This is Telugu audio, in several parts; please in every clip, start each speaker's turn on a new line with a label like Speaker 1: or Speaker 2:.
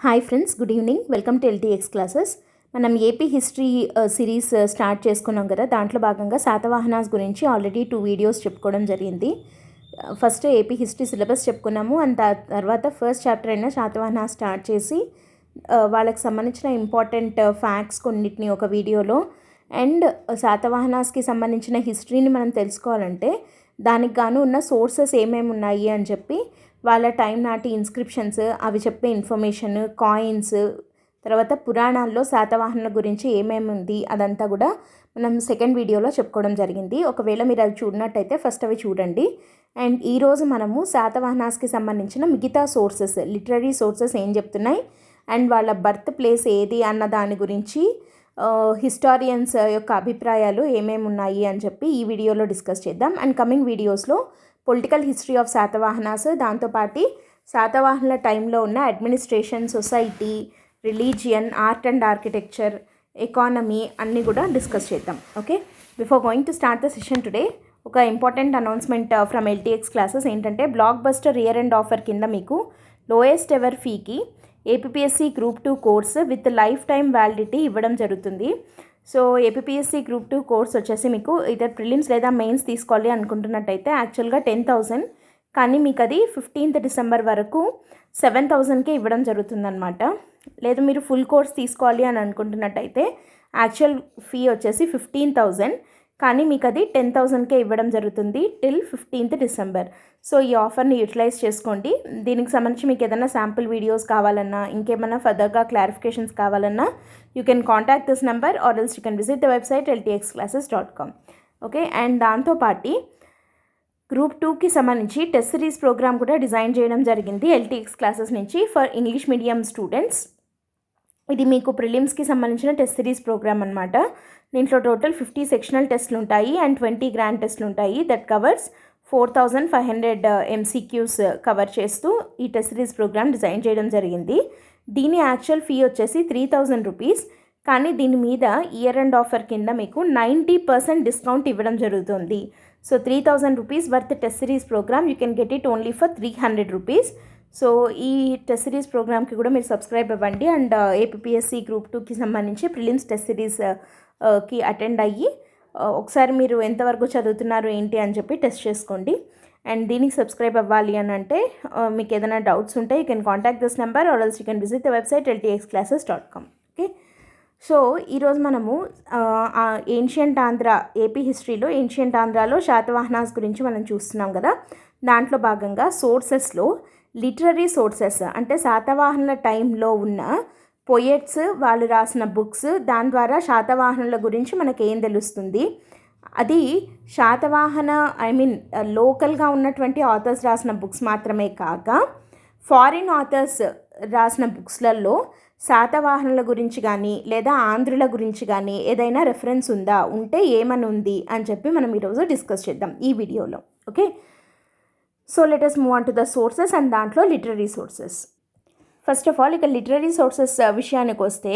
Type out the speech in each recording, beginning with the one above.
Speaker 1: Hi friends, good evening. Welcome to LTX classes. మనం ఏపీ హిస్టరీ సిరీస్ స్టార్ట్ చేసుకున్నాం కదా. దాంట్లో భాగంగా శాతవాహనాస్ గురించి ఆల్రెడీ 2 వీడియోస్ చెప్పుకోవడం జరిగింది. ఫస్ట్ ఏపీ హిస్టరీ సిలబస్ చెప్పుకున్నాము. అండ్ తర్వాత ఫస్ట్ చాప్టర్ అయిన శాతవాహనాస్ స్టార్ట్ చేసి వాళ్ళకి సంబంధించిన ఇంపార్టెంట్ ఫ్యాక్ట్స్ కొన్నిటిని ఒక వీడియోలో, అండ్ శాతవాహనాస్కి సంబంధించిన హిస్టరీని మనం తెలుసుకోవాలంటే దానికి గాను ఉన్న సోర్సెస్ ఏమేమి ఉన్నాయి అని చెప్పి వాళ్ళ టైం నాటి ఇన్స్క్రిప్షన్స్, అవి చెప్పే ఇన్ఫర్మేషన్, కాయిన్స్, తర్వాత పురాణాల్లో శాతవాహనుల గురించి ఏమేమి ఉంది అదంతా కూడా మనం సెకండ్ వీడియోలో చెప్పుకోవడం జరిగింది. ఒకవేళ మీరు అవి చూడనట్టయితే ఫస్ట్ అవి చూడండి. అండ్ ఈరోజు మనము శాతవాహనాస్కి సంబంధించిన మిగతా సోర్సెస్, లిటరరీ సోర్సెస్ ఏం చెప్తున్నాయి అండ్ వాళ్ళ బర్త్ ప్లేస్ ఏది అన్న దాని గురించి హిస్టారియన్స్ యొక్క అభిప్రాయాలు ఏమేమి ఉన్నాయి అని చెప్పి ఈ వీడియోలో డిస్కస్ చేద్దాం. అండ్ కమింగ్ వీడియోస్లో పొలిటికల్ హిస్టరీ ఆఫ్ శాతవాహనాస్, దాంతోపాటు శాతవాహనుల టైంలో ఉన్న administration, society, religion, art and architecture, economy అన్నీ కూడా డిస్కస్ చేద్దాం. Okay, before going to start the session today ఒక important announcement from LTX classes ఏంటంటే, blockbuster year and offer కింద మీకు లోయెస్ట్ ఎవర్ ఫీకి APSC group 2 course with lifetime validity ఇవ్వడం జరుగుతుంది. సో ఏపీఎస్సి గ్రూప్ 2 కోర్స్ వచ్చేసి మీకు ఇదర్ ప్రిలిమ్స్ లేదా మెయిన్స్ తీసుకోవాలి అనుకుంటున్నట్టయితే యాక్చువల్గా 10,000, కానీ మీకు అది 15th డిసెంబర్ వరకు 7,000కే ఇవ్వడం జరుగుతుందన్నమాట. లేదా మీరు ఫుల్ కోర్స్ తీసుకోవాలి అని అనుకుంటున్నట్టయితే యాక్చువల్ ఫీ వచ్చేసి 15,000, కానీ మీకు అది 10,000కే ఇవ్వడం జరుగుతుంది టిల్ 15th డిసెంబర్. సో ఈ ఆఫర్ని యూటిలైజ్ చేసుకోండి. దీనికి సంబంధించి మీకు ఏదైనా శాంపుల్ వీడియోస్ కావాలన్నా, ఇంకేమైనా ఫర్దర్గా క్లారిఫికేషన్స్ కావాలన్నా you can contact this number or else you can visit the website ltxclasses.com. Okay, and దాంతోపాటు గ్రూప్ 2కి సంబంధించి టెస్ట్ సిరీస్ ప్రోగ్రామ్ కూడా డిజైన్ చేయడం జరిగింది ఎల్టీఎక్స్ క్లాసెస్ నుంచి ఫర్ ఇంగ్లీష్ మీడియం స్టూడెంట్స్. ఇది మీకు ప్రిలిమ్స్కి సంబంధించిన టెస్ట్ సిరీస్ ప్రోగ్రామ్ అనమాట. దీంట్లో టోటల్ 50 సెక్షనల్ టెస్ట్లు ఉంటాయి అండ్ 20 గ్రాండ్ టెస్ట్లు ఉంటాయి. దట్ కవర్స్ 4,500 MCQs కవర్ చేస్తూ ఈ టెస్ట్ సిరీస్ ప్రోగ్రామ్ డిజైన్ చేయడం జరిగింది. దీని యాక్చువల్ ఫీ వచ్చేసి 3,000 రూపీస్, కానీ దీని మీద ఇయర్ అండ్ ఆఫర్ కింద మీకు 90% డిస్కౌంట్ ఇవ్వడం జరుగుతుంది. So 3,000 rupees worth test series program you can get it only for 300 rupees. So ఈ టెస్ట్ సిరీస్ ప్రోగ్రామ్కి కూడా మీరు సబ్స్క్రైబ్ అవ్వండి. అండ్ ఏపీఎస్సి గ్రూప్ 2కి సంబంధించి ప్రిలిమ్స్ టెస్ట్ సిరీస్ కి అటెండ్ అయ్యి ఒకసారి మీరు ఎంతవరకు చదువుతున్నారు ఏంటి అని చెప్పి టెస్ట్ చేసుకోండి. అండ్ దీనికి సబ్స్క్రైబ్ అవ్వాలి అని అంటే మీకు ఏదైనా డౌట్స్ ఉంటే you can contact this number or else you can visit the website ltxclasses.com. Okay, so ఈరోజు మనము ఏన్షియంట్ ఆంధ్ర, ఏపీ హిస్టరీలో ఏన్షియంట్ ఆంధ్రాలో శాతవాహనాస్ గురించి మనం చూస్తున్నాం కదా. దాంట్లో భాగంగా సోర్సెస్లో లిటరరీ సోర్సెస్ అంటే శాతవాహనుల టైంలో ఉన్న పొయెట్స్, వాళ్ళు రాసిన బుక్స్, దాని ద్వారా శాతవాహనుల గురించి మనకి ఏం తెలుస్తుంది, అది శాతవాహన లోకల్గా ఉన్నటువంటి ఆథర్స్ రాసిన బుక్స్ మాత్రమే కాక ఫారిన్ ఆథర్స్ రాసిన బుక్స్లలో శాతవాహనుల గురించి కానీ లేదా ఆంధ్రుల గురించి కానీ ఏదైనా రెఫరెన్స్ ఉందా, ఉంటే ఏమని ఉంది అని చెప్పి మనం ఈరోజు డిస్కస్ చేద్దాం ఈ వీడియోలో. Okay, so let us move on to the sources and దాంట్లో literary sources. First of all ఇక లిటరరీ సోర్సెస్ విషయానికి వస్తే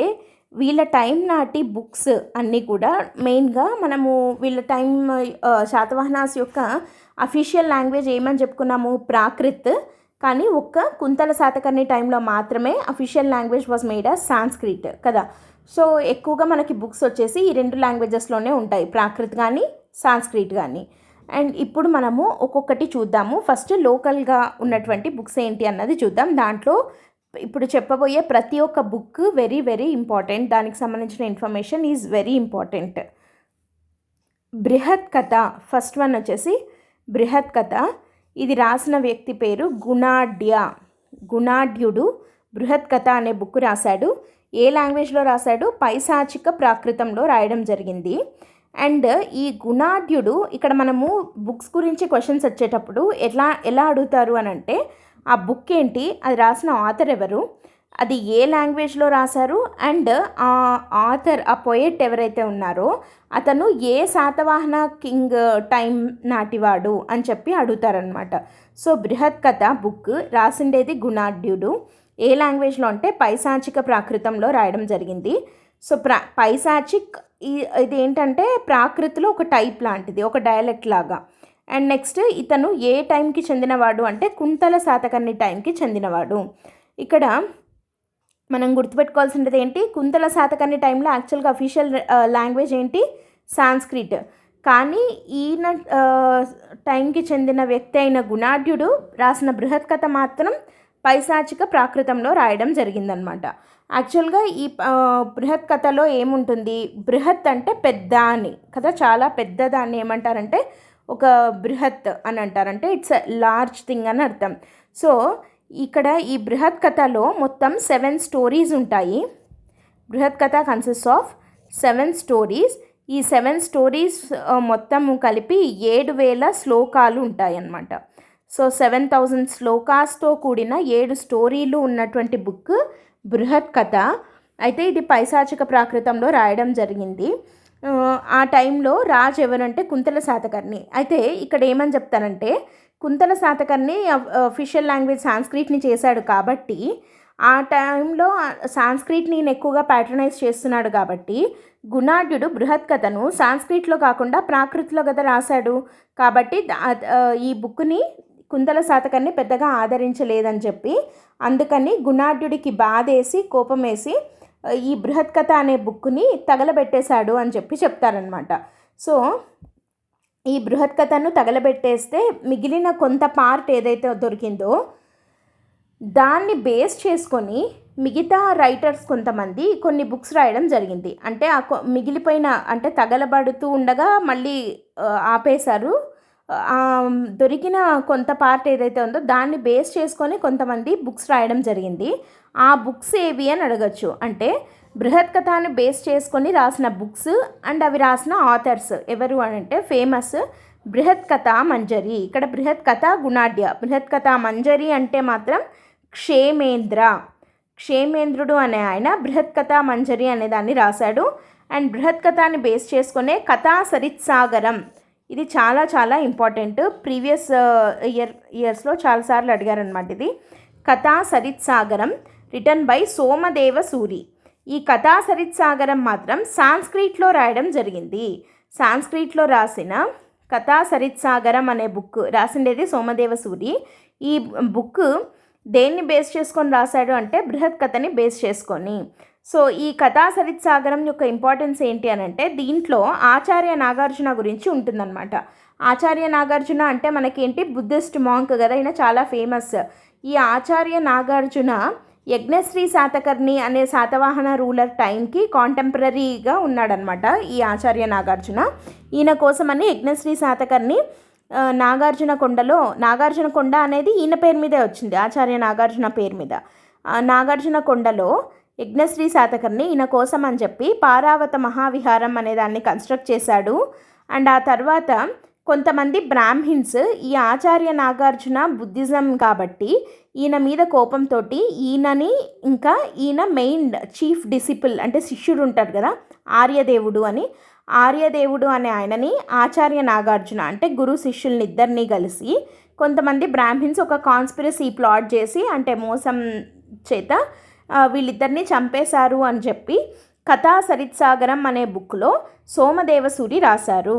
Speaker 1: వీళ్ళ టైం నాటి బుక్స్ అన్నీ కూడా మెయిన్గా మనము వీళ్ళ టైం శాతవాహనాస్ యొక్క అఫీషియల్ లాంగ్వేజ్ ఏమని చెప్పుకున్నాము, ప్రాకృత్. కానీ ఒక్క కుంతల శాతకర్ణి టైంలో మాత్రమే official language was made as Sanskrit కదా. సో ఎక్కువగా మనకి బుక్స్ వచ్చేసి ఈ 2 లాంగ్వేజెస్లోనే ఉంటాయి, ప్రాకృత్ కానీ సాంస్క్రిట్ కానీ. అండ్ ఇప్పుడు మనము ఒక్కొక్కటి చూద్దాము. ఫస్ట్ లోకల్గా ఉన్నటువంటి బుక్స్ ఏంటి అన్నది చూద్దాం. దాంట్లో ఇప్పుడు చెప్పబోయే ప్రతి ఒక్క బుక్ వెరీ వెరీ ఇంపార్టెంట్, దానికి సంబంధించిన ఇన్ఫర్మేషన్ ఈజ్ వెరీ ఇంపార్టెంట్. బృహత్ కథ ఫస్ట్ వన్ వచ్చేసి బృహత్ కథ. ఇది రాసిన వ్యక్తి పేరు గుణాఢ్యుడు బృహత్ కథ అనే బుక్ రాశాడు. ఏ లాంగ్వేజ్లో రాశాడు, పైశాచిక ప్రాకృతంలో రాయడం జరిగింది. అండ్ ఈ గుణాఢ్యుడు, ఇక్కడ మనము బుక్స్ గురించి క్వశ్చన్స్ వచ్చేటప్పుడు ఎలా అడుగుతారు అని అంటే ఆ బుక్ ఏంటి, అది రాసిన ఆథర్ ఎవరు, అది ఏ లాంగ్వేజ్లో రాశారు, అండ్ ఆ ఆథర్, ఆ పొయెట్ ఎవరైతే ఉన్నారో అతను ఏ శాతవాహన కింగ్ టైం నాటివాడు అని చెప్పి అడుగుతారనమాట. సో బృహత్ కథ బుక్ రాసిండేది గుణాఢ్యుడు. ఏ లాంగ్వేజ్లో అంటే పైశాచిక ప్రాకృతంలో రాయడం జరిగింది. సో పైశాచిక్ ఇది ఏంటంటే ప్రాకృతిలో ఒక టైప్ లాంటిది, ఒక డయలెక్ట్ లాగా. అండ్ నెక్స్ట్ ఇతను ఏ టైంకి చెందినవాడు అంటే కుంతల శాతకర్ణి టైంకి చెందినవాడు. ఇక్కడ మనం గుర్తుపెట్టుకోవాల్సినది ఏంటి, కుంతల శాతకర్ణి టైంలో యాక్చువల్గా అఫీషియల్ లాంగ్వేజ్ ఏంటి, సాంస్క్రిట్. కానీ ఈయన టైంకి చెందిన వ్యక్తి అయిన గుణాఢ్యుడు రాసిన బృహత్ కథ మాత్రం పైశాచిక ప్రాకృతంలో రాయడం జరిగిందనమాట. యాక్చువల్గా ఈ బృహత్ కథలో ఏముంటుంది, బృహత్ అంటే పెద్ద అని కదా, చాలా పెద్దదాన్ని ఏమంటారంటే ఒక బృహత్ అని అంటారంటే ఇట్స్ లార్జ్ థింగ్ అని అర్థం. సో ఇక్కడ ఈ బృహత్ కథలో మొత్తం 7 స్టోరీస్ ఉంటాయి. బృహత్ కథ కన్సిస్ట్ ఆఫ్ 7 స్టోరీస్. ఈ 7 స్టోరీస్ మొత్తము కలిపి 7,000 శ్లోకాలు ఉంటాయి అన్నమాట. సో 7,000 శ్లోకాస్తో కూడిన 7 స్టోరీలు ఉన్నటువంటి బుక్ బృహత్ కథ. అయితే ఇది పైశాచిక ప్రాకృతంలో రాయడం జరిగింది. ఆ టైంలో రాజు ఎవరంటే కుంతల శాతకర్ణి. అయితే ఇక్కడ ఏమని చెప్తానంటే, కుంతల శాతకర్ణి అఫీషియల్ లాంగ్వేజ్ సాంస్క్రిట్ని చేశాడు కాబట్టి ఆ టైంలో సాంస్క్రిట్ని ఎక్కువగా ప్యాట్రనైజ్ చేస్తున్నాడు కాబట్టి గుణాఢ్యుడు బృహత్ కథను సాంస్క్రిట్లో కాకుండా ప్రాకృతిలో కదా రాశాడు. కాబట్టి ఈ బుక్ని కుంతల శాతకర్ణి పెద్దగా ఆదరించలేదని చెప్పి అందుకని గుణాఢ్యుడికి బాధేసి కోపమేసి ఈ బృహత్ కథ అనే బుక్ని తగలబెట్టేశాడు అని చెప్పి చెప్తారనమాట. సో ఈ బృహత్ కథను తగలబెట్టేస్తే మిగిలిన కొంత పార్ట్ ఏదైతే దొరికిందో దాన్ని బేస్ చేసుకొని మిగతా రైటర్స్ కొంతమంది కొన్ని బుక్స్ రాయడం జరిగింది. అంటే మిగిలిపోయిన అంటే తగలబడుతూ ఉండగా మళ్ళీ ఆపేశారు. దొరికిన కొంత పార్ట్ ఏదైతే ఉందో దాన్ని బేస్ చేసుకొని కొంతమంది బుక్స్ రాయడం జరిగింది. ఆ బుక్స్ ఏవి అని అడగచ్చు. అంటే బృహత్ కథని బేస్ చేసుకొని రాసిన బుక్స్ అండ్ అవి రాసిన ఆథర్స్ ఎవరు అని అంటే ఫేమస్ బృహత్ కథ మంజరి. ఇక్కడ బృహత్ కథ గుణాఢ్య, బృహత్ కథ మంజరి అంటే మాత్రం క్షేమేంద్రుడు అనే ఆయన బృహత్ కథ మంజరి అనే దాన్ని రాశాడు. అండ్ బృహత్ కథని బేస్ చేసుకునే కథా సరిత్సాగరం, ఇది చాలా చాలా ఇంపార్టెంట్. ప్రీవియస్ ఇయర్స్లో చాలాసార్లు అడిగారనమాట. ఇది కథా సరిత్సాగరం రిటర్న్ బై సోమదేవ సూరి. ఈ కథా సరిత్సాగరం మాత్రం సాంస్క్రిట్లో రాయడం జరిగింది. సాంస్క్రిట్లో రాసిన కథా సరిత్సాగరం అనే బుక్ రాసిండేది సోమదేవ సూరి. ఈ బుక్ దేన్ని బేస్ చేసుకొని రాశాడు అంటే బృహత్ కథని బేస్ చేసుకొని. సో ఈ కథా సరిత్సాగరం యొక్క ఇంపార్టెన్స్ ఏంటి అని అంటే దీంట్లో ఆచార్య నాగార్జున గురించి ఉంటుందన్నమాట. ఆచార్య నాగార్జున అంటే మనకేంటి బుద్ధిస్ట్ మాంక్ కదా, ఈయన చాలా ఫేమస్. ఈ ఆచార్య నాగార్జున యజ్ఞశ్రీ శాతకర్ణి అనే శాతవాహన రూలర్ టైంకి కాంటెంపరీగా ఉన్నాడనమాట ఈ ఆచార్య నాగార్జున. ఈయన కోసమని యజ్ఞశ్రీ శాతకర్ణి నాగార్జున కొండ అనేది ఈయన పేరు మీదే వచ్చింది, ఆచార్య నాగార్జున పేరు మీద. నాగార్జున కొండలో యజ్ఞశ్రీ శాతకర్ణి ఈయన కోసం అని చెప్పి పారావత మహావిహారం అనే దాన్ని కన్స్ట్రక్ట్ చేశాడు. అండ్ ఆ తర్వాత కొంతమంది బ్రాహ్మిన్స్ ఈ ఆచార్య నాగార్జున బుద్ధిజం కాబట్టి ఈయన మీద కోపంతో ఈయనని ఇంకా ఈయన మెయిన్ చీఫ్ డిసిపుల్ అంటే శిష్యుడు ఉంటాడు కదా ఆర్యదేవుడు అనే ఆయనని ఆచార్య నాగార్జున అంటే గురు శిష్యుల్ని ఇద్దరిని కలిసి కొంతమంది బ్రాహ్మిన్స్ ఒక కాన్స్పిరసీ ప్లాట్ చేసి అంటే మోసం చేత వీళ్ళిద్దరిని చంపేశారు అని చెప్పి కథా సరిత్సాగరం అనే బుక్లో సోమదేవసూరి రాశారు.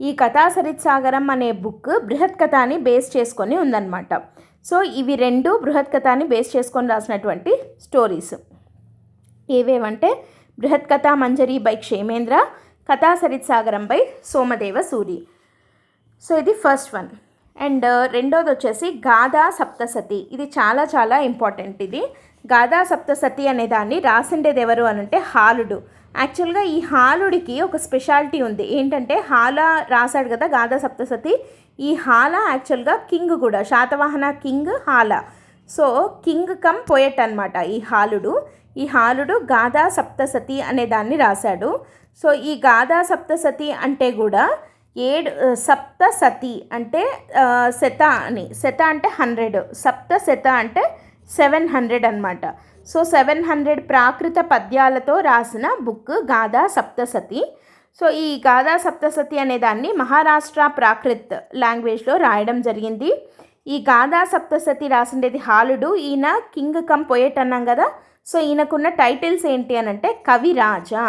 Speaker 1: ఈ కథా సరిత్సాగరం అనే బుక్ బృహత్ కథని బేస్ చేసుకొని ఉందన్నమాట. సో ఇవి రెండు బృహత్ కథని బేస్ చేసుకొని రాసినటువంటి స్టోరీస్. ఏవేవంటే బృహత్ కథ మంజరి బై క్షేమేంద్ర, కథా సరిత్సాగరం బై సోమదేవసూరి. సో ఇది ఫస్ట్ వన్. అండ్ రెండోది వచ్చేసి గాథా సప్తసతి. ఇది చాలా చాలా ఇంపార్టెంట్. ఇది గాథా సప్తసతి అనే దాన్ని రాసిండేది ఎవరు అని అంటే హాలుడు. యాక్చువల్గా ఈ హాలుడికి ఒక స్పెషాలిటీ ఉంది. ఏంటంటే హాల రాశాడు కదా గాథా సప్తసతి. ఈ హాల యాక్చువల్గా కింగ్ కూడా, Satavahana king Hala. So king cum poet అనమాట ఈ హాలుడు గాథా సప్తసతి అనే దాన్ని రాశాడు. సో ఈ గాథా సప్తసతి అంటే కూడా సప్తసతి అంటే శత అంటే 100, సప్తశత అంటే 700 అనమాట. సో 700 ప్రాకృత పద్యాలతో రాసిన బుక్ గాథా సప్తసతి. సో ఈ గాథా సప్తసతి అనే దాన్ని మహారాష్ట్ర ప్రాకృత్ లాంగ్వేజ్లో రాయడం జరిగింది. ఈ గాథా సప్తసతి రాసిండేది హాలుడు. ఈయన కింగ్ కమ్ పోయట్ అన్నాం కదా. సో ఈయనకున్న టైటిల్స్ ఏంటి అని అంటే కవి రాజా.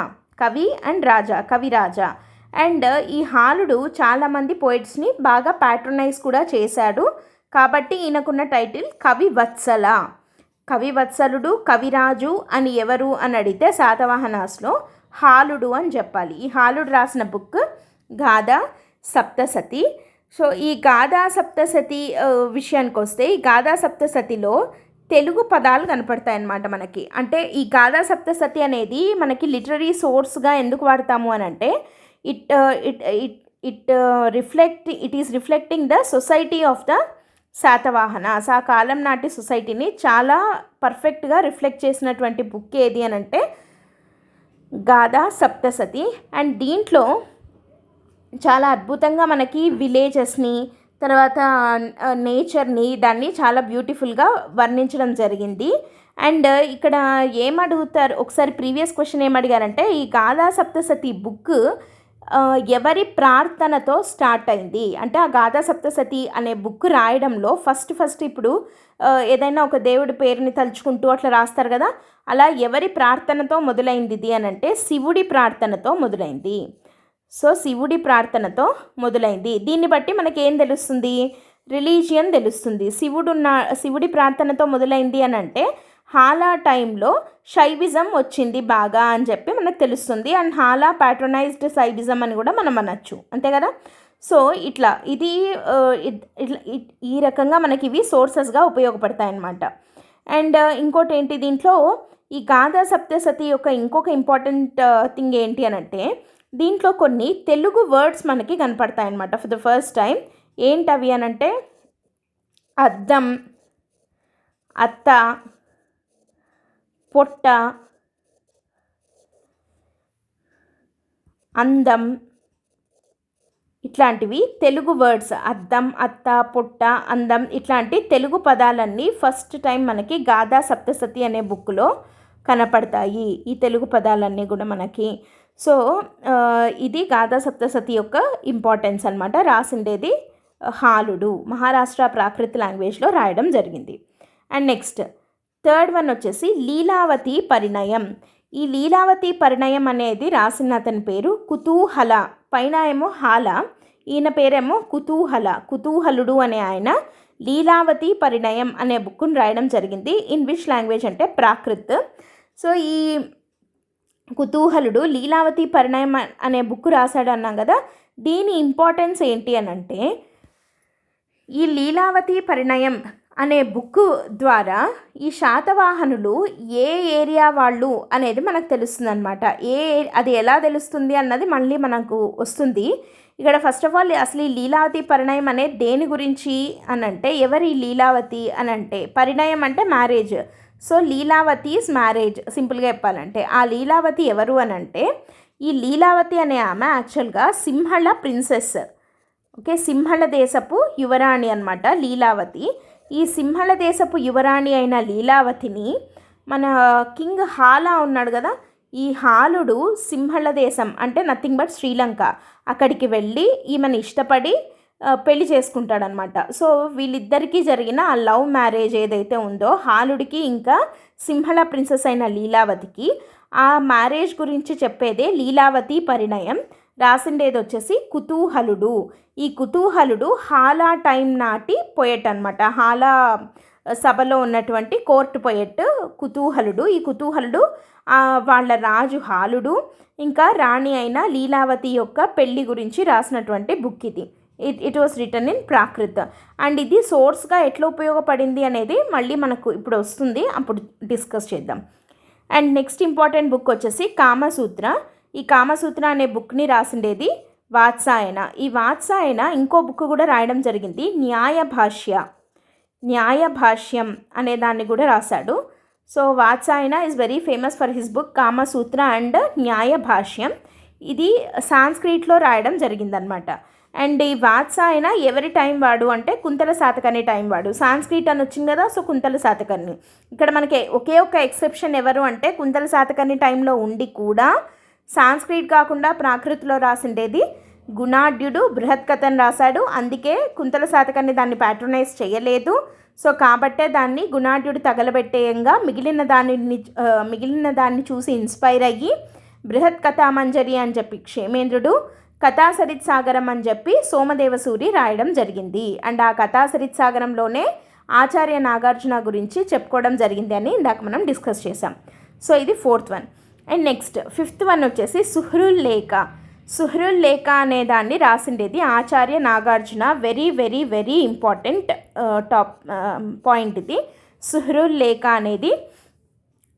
Speaker 1: అండ్ ఈ హాలుడు చాలామంది పోయిట్స్ని బాగా ప్యాట్రనైజ్ కూడా చేశాడు. కాబట్టి ఈయనకున్న టైటిల్ కవి వత్సల. కవివత్సలుడు, కవిరాజు అని ఎవరు అని అడిగితే శాతవాహనాస్లో హాలుడు అని చెప్పాలి. ఈ హాలుడు రాసిన బుక్ గాథా సప్తసతి. సో ఈ గాథా సప్తసతి విషయానికి వస్తే, ఈ గాథా సప్తసతిలో తెలుగు పదాలు కనపడతాయి అన్నమాట మనకి. అంటే ఈ గాథా సప్తసతి అనేది మనకి లిటరరీ సోర్స్గా ఎందుకు వాడతాము అని అంటే, it it it is reflecting the society of the Satavahanas. ఆ కాలం నాటి సొసైటీని చాలా పర్ఫెక్ట్గా రిఫ్లెక్ట్ చేసినటువంటి బుక్ ఏది అని అంటే గాథా సప్తసతి. అండ్ దీంట్లో చాలా అద్భుతంగా మనకి విలేజెస్ని, తర్వాత నేచర్ని, దాన్ని చాలా బ్యూటిఫుల్గా వర్ణించడం జరిగింది. అండ్ ఇక్కడ ఏమడుగుతారు, ఒకసారి ప్రీవియస్ క్వశ్చన్ ఏమడిగారంటే, ఈ గాథా సప్తసతి బుక్ ఎవరి ప్రార్థనతో స్టార్ట్ అయింది అంటే, ఆ గాథా సప్తసతి అనే బుక్ రాయడంలో ఫస్ట్ ఇప్పుడు ఏదైనా ఒక దేవుడి పేరుని తలుచుకుంటూ అట్లా రాస్తారు కదా, అలా ఎవరి ప్రార్థనతో మొదలైంది ఇది అని అంటే శివుడి ప్రార్థనతో మొదలైంది. సో శివుడి ప్రార్థనతో మొదలైంది. దీన్ని బట్టి మనకి ఏం తెలుస్తుంది, రిలీజియన్ తెలుస్తుంది. శివుడి ప్రార్థనతో మొదలైంది అని అంటే హాలా టైంలో శైవిజం వచ్చింది బాగా అని చెప్పి మనకు తెలుస్తుంది. అండ్ హాలా ప్యాట్రనైజ్డ్ శైవిజం అని కూడా మనం అనొచ్చు, అంతే కదా. సో ఇట్లా ఇది ఈ రకంగా మనకి ఇవి సోర్సెస్గా ఉపయోగపడతాయి అన్నమాట. అండ్ ఇంకోటి ఏంటి, దీంట్లో ఈ గాథా సప్తసతి యొక్క ఇంకొక ఇంపార్టెంట్ థింగ్ ఏంటి అని అంటే, దీంట్లో కొన్ని తెలుగు వర్డ్స్ మనకి కనపడతాయి అన్నమాట ఫర్ ద ఫస్ట్ టైం. ఏంటవి అని అంటే అద్దం, అత్త, పొట్ట, అందం, ఇట్లాంటివి తెలుగు వర్డ్స్. అద్దం, అత్త, పొట్ట, అందం ఇట్లాంటి తెలుగు పదాలన్నీ ఫస్ట్ టైం మనకి గాథా సప్తసతి అనే బుక్లో కనపడతాయి, ఈ తెలుగు పదాలన్నీ కూడా మనకి. సో ఇది గాథా సప్తసతి యొక్క ఇంపార్టెన్స్ అనమాట. రాసిండేది హాలుడు, మహారాష్ట్ర ప్రాకృత లాంగ్వేజ్లో రాయడం జరిగింది. అండ్ నెక్స్ట్ థర్డ్ వన్ వచ్చేసి లీలావతి పరిణయం. ఈ లీలావతి పరిణయం అనేది రాసిన అతని పేరు కుతూహల, పైన ఏమో హాల, ఈయన పేరేమో కుతూహలుడు అనే ఆయన లీలావతి పరిణయం అనే బుక్ను రాయడం జరిగింది. ఇన్ విచ్ లాంగ్వేజ్ అంటే ప్రాకృత్. సో ఈ కుతూహలుడు లీలావతి పరిణయం అనే బుక్ రాశాడు అన్నాం కదా, దీని ఇంపార్టెన్స్ ఏంటి అని అంటే, ఈ లీలావతి పరిణయం అనే బుక్ ద్వారా ఈ శాతవాహనులు ఏ ఏరియా వాళ్ళు అనేది మనకు తెలుస్తుంది అనమాట. అది ఎలా తెలుస్తుంది అన్నది మళ్ళీ మనకు వస్తుంది. ఇక్కడ ఫస్ట్ ఆఫ్ ఆల్ అసలు ఈ లీలావతి పరిణయం అనేది దేని గురించి అని అంటే, ఎవరి లీలావతి అని అంటే, పరిణయం అంటే marriage. So Lilavati is marriage సింపుల్గా చెప్పాలంటే. ఆ లీలావతి ఎవరు అని అంటే, ఈ లీలావతి అనే ఆమె యాక్చువల్గా సింహళ ప్రిన్సెస్. ఓకే, సింహళ దేశపు యువరాణి అనమాట లీలావతి. ఈ సింహళ దేశపు యువరాణి అయిన లీలావతిని మన కింగ్ హాలా ఉన్నాడు కదా, ఈ హాలుడు సింహళ దేశం అంటే నథింగ్ బట్ శ్రీలంక, అక్కడికి వెళ్ళి ఈమెను ఇష్టపడి పెళ్లి చేసుకుంటాడనమాట. సో వీళ్ళిద్దరికీ జరిగిన ఆ లవ్ మ్యారేజ్ ఏదైతే ఉందో, హాలుడికి ఇంకా సింహళ ప్రిన్సెస్ అయిన లీలావతికి, ఆ మ్యారేజ్ గురించి చెప్పేదే లీలావతి పరిణయం. రాసిండేది వచ్చేసి కుతూహలుడు. ఈ కుతూహలుడు హాలా టైం నాటి పొయట్ అనమాట. హాలా సభలో ఉన్నటువంటి కోర్టు పొయట్ కుతూహలుడు. ఈ కుతూహలుడు వాళ్ళ రాజు హాలుడు ఇంకా రాణి అయిన లీలావతి యొక్క పెళ్లి గురించి రాసినటువంటి బుక్ ఇది. It was return in Prakrit. And ఇది సోర్స్గా ఎట్లా ఉపయోగపడింది అనేది మళ్ళీ మనకు ఇప్పుడు వస్తుంది, అప్పుడు డిస్కస్ చేద్దాం. అండ్ నెక్స్ట్ ఇంపార్టెంట్ బుక్ వచ్చేసి కామసూత్ర. ఈ కామసూత్ర అనే బుక్ని రాసిండేది వాత్సాయన. ఈ వాత్సాయన ఇంకో బుక్ కూడా రాయడం జరిగింది, న్యాయభాష్యం అనే దాన్ని కూడా రాశాడు. So Vatsayana is very famous for his book Kamasutra and Nyayabhashyam. ఇది సాంస్క్రిట్లో రాయడం జరిగిందనమాట. అండ్ ఈ వాత్సాయన ఎవరి టైం వాడు అంటే కుంతల శాతకర్ణి టైం వాడు. సాంస్క్రిట్ అని వచ్చింది కదా, సో కుంతల శాతకర్ణి. ఇక్కడ మనకి ఒకే ఒక ఎక్సెప్షన్ ఎవరు అంటే, కుంతల శాతకర్ణి టైంలో ఉండి కూడా సాంస్క్రిట్ కాకుండా ప్రాకృతిలో రాసిండేది గుణాఢ్యుడు బృహత్ కథను రాశాడు. అందుకే కుంతల శాతకర్ణి దాన్ని ప్యాట్రనైజ్ చేయలేదు. సో కాబట్టే దాన్ని గుణాఢ్యుడు తగలబెట్టేయంగా మిగిలిన దాన్ని చూసి ఇన్స్పైర్ అయ్యి బృహత్ కథామంజరి అని చెప్పి క్షేమేంద్రుడు, కథాసరిత్ సాగరం అని చెప్పి సోమదేవసూరి రాయడం జరిగింది. అండ్ ఆ కథాసరిత్ సాగరంలోనే ఆచార్య నాగార్జున గురించి చెప్పుకోవడం జరిగింది అని ఇందాక మనం డిస్కస్ చేసాం. సో ఇది 4th one. And next 5th one వచ్చేసి సుహ్రుల్ లేఖ. సుహ్రుల్ లేఖ అనే దాన్ని రాసిండేది Acharya Nagarjuna. Very very very important point ఇది. సుహ్రుల్ లేఖ అనేది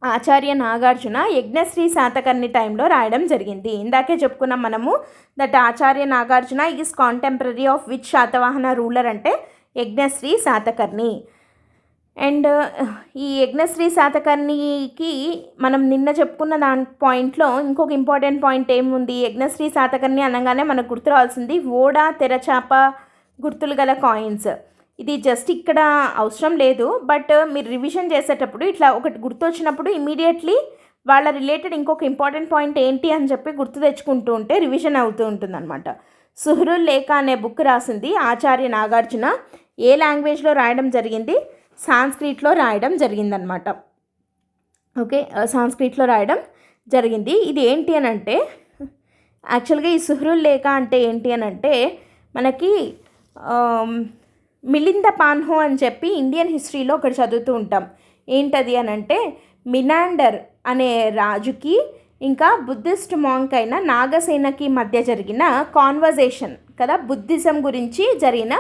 Speaker 1: ఆచార్య నాగార్జున యజ్ఞశ్రీ శాతకర్ణి టైంలో రాయడం జరిగింది. ఇందాకే చెప్పుకున్నాం మనము that Acharya Nagarjuna is contemporary of which Satavahana ruler అంటే యజ్ఞశ్రీ శాతకర్ణి. అండ్ ఈ యజ్ఞశ్రీ శాతకర్ణికి మనం నిన్న చెప్పుకున్న దాని పాయింట్లో ఇంకొక ఇంపార్టెంట్ పాయింట్ ఏముంది, యజ్ఞశ్రీ శాతకర్ణి అనగానే మనకు గుర్తు రావాల్సింది ఓడా తెరచాప గుర్తులు గల కాయిన్స్. ఇది జస్ట్ ఇక్కడ అవసరం లేదు, బట్ మీరు రివిజన్ చేసేటప్పుడు ఇట్లా ఒకటి గుర్తొచ్చినప్పుడు ఇమీడియట్లీ వాళ్ళ రిలేటెడ్ ఇంకొక ఇంపార్టెంట్ పాయింట్ ఏంటి అని చెప్పి గుర్తు తెచ్చుకుంటూ ఉంటే రివిజన్ అవుతూ ఉంటుందన్నమాట. సుహ్రుల్ లేఖ అనే బుక్ రాసింది ఆచార్య నాగార్జున. ఏ లాంగ్వేజ్లో రాయడం జరిగింది? సాంస్క్రిట్లో రాయడం జరిగిందనమాట. ఓకే, సాంస్క్రిట్లో రాయడం జరిగింది. ఇది ఏంటి అని అంటే యాక్చువల్గా ఈ సుహ్రుల్ లేఖ అంటే ఏంటి అని అంటే మనకి మిలింద పాన్హో అని చెప్పి ఇండియన్ హిస్టరీలో ఒకటి చదువుతూ ఉంటాం. ఏంటది అని అంటే మినాండర్ అనే రాజుకి ఇంకా బుద్ధిస్ట్ మాంక్ అయిన నాగసేనకి మధ్య జరిగిన కాన్వర్జేషన్ కదా, బుద్ధిజం గురించి జరిగిన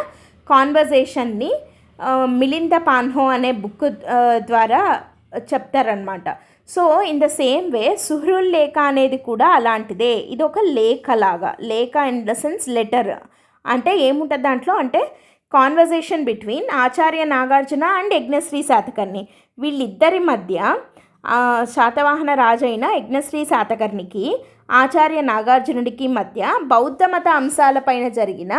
Speaker 1: కాన్వర్జేషన్ని మిలింద పాన్హో అనే బుక్ ద్వారా చెప్తారనమాట. So in the same way Suhrul Lekha అనేది కూడా అలాంటిదే. ఇది ఒక లేఖ లాగా, లేఖ ఇన్ ద సెన్స్ లెటర్. అంటే ఏముంటుంది దాంట్లో అంటే conversation between Acharya Nagarjuna and Yajnashri Satakarni. వీళ్ళిద్దరి మధ్య శాతవాహన రాజైన యజ్ఞశ్రీ శాతకర్ణికి ఆచార్య నాగార్జునుడికి మధ్య బౌద్ధ మత అంశాలపైన జరిగిన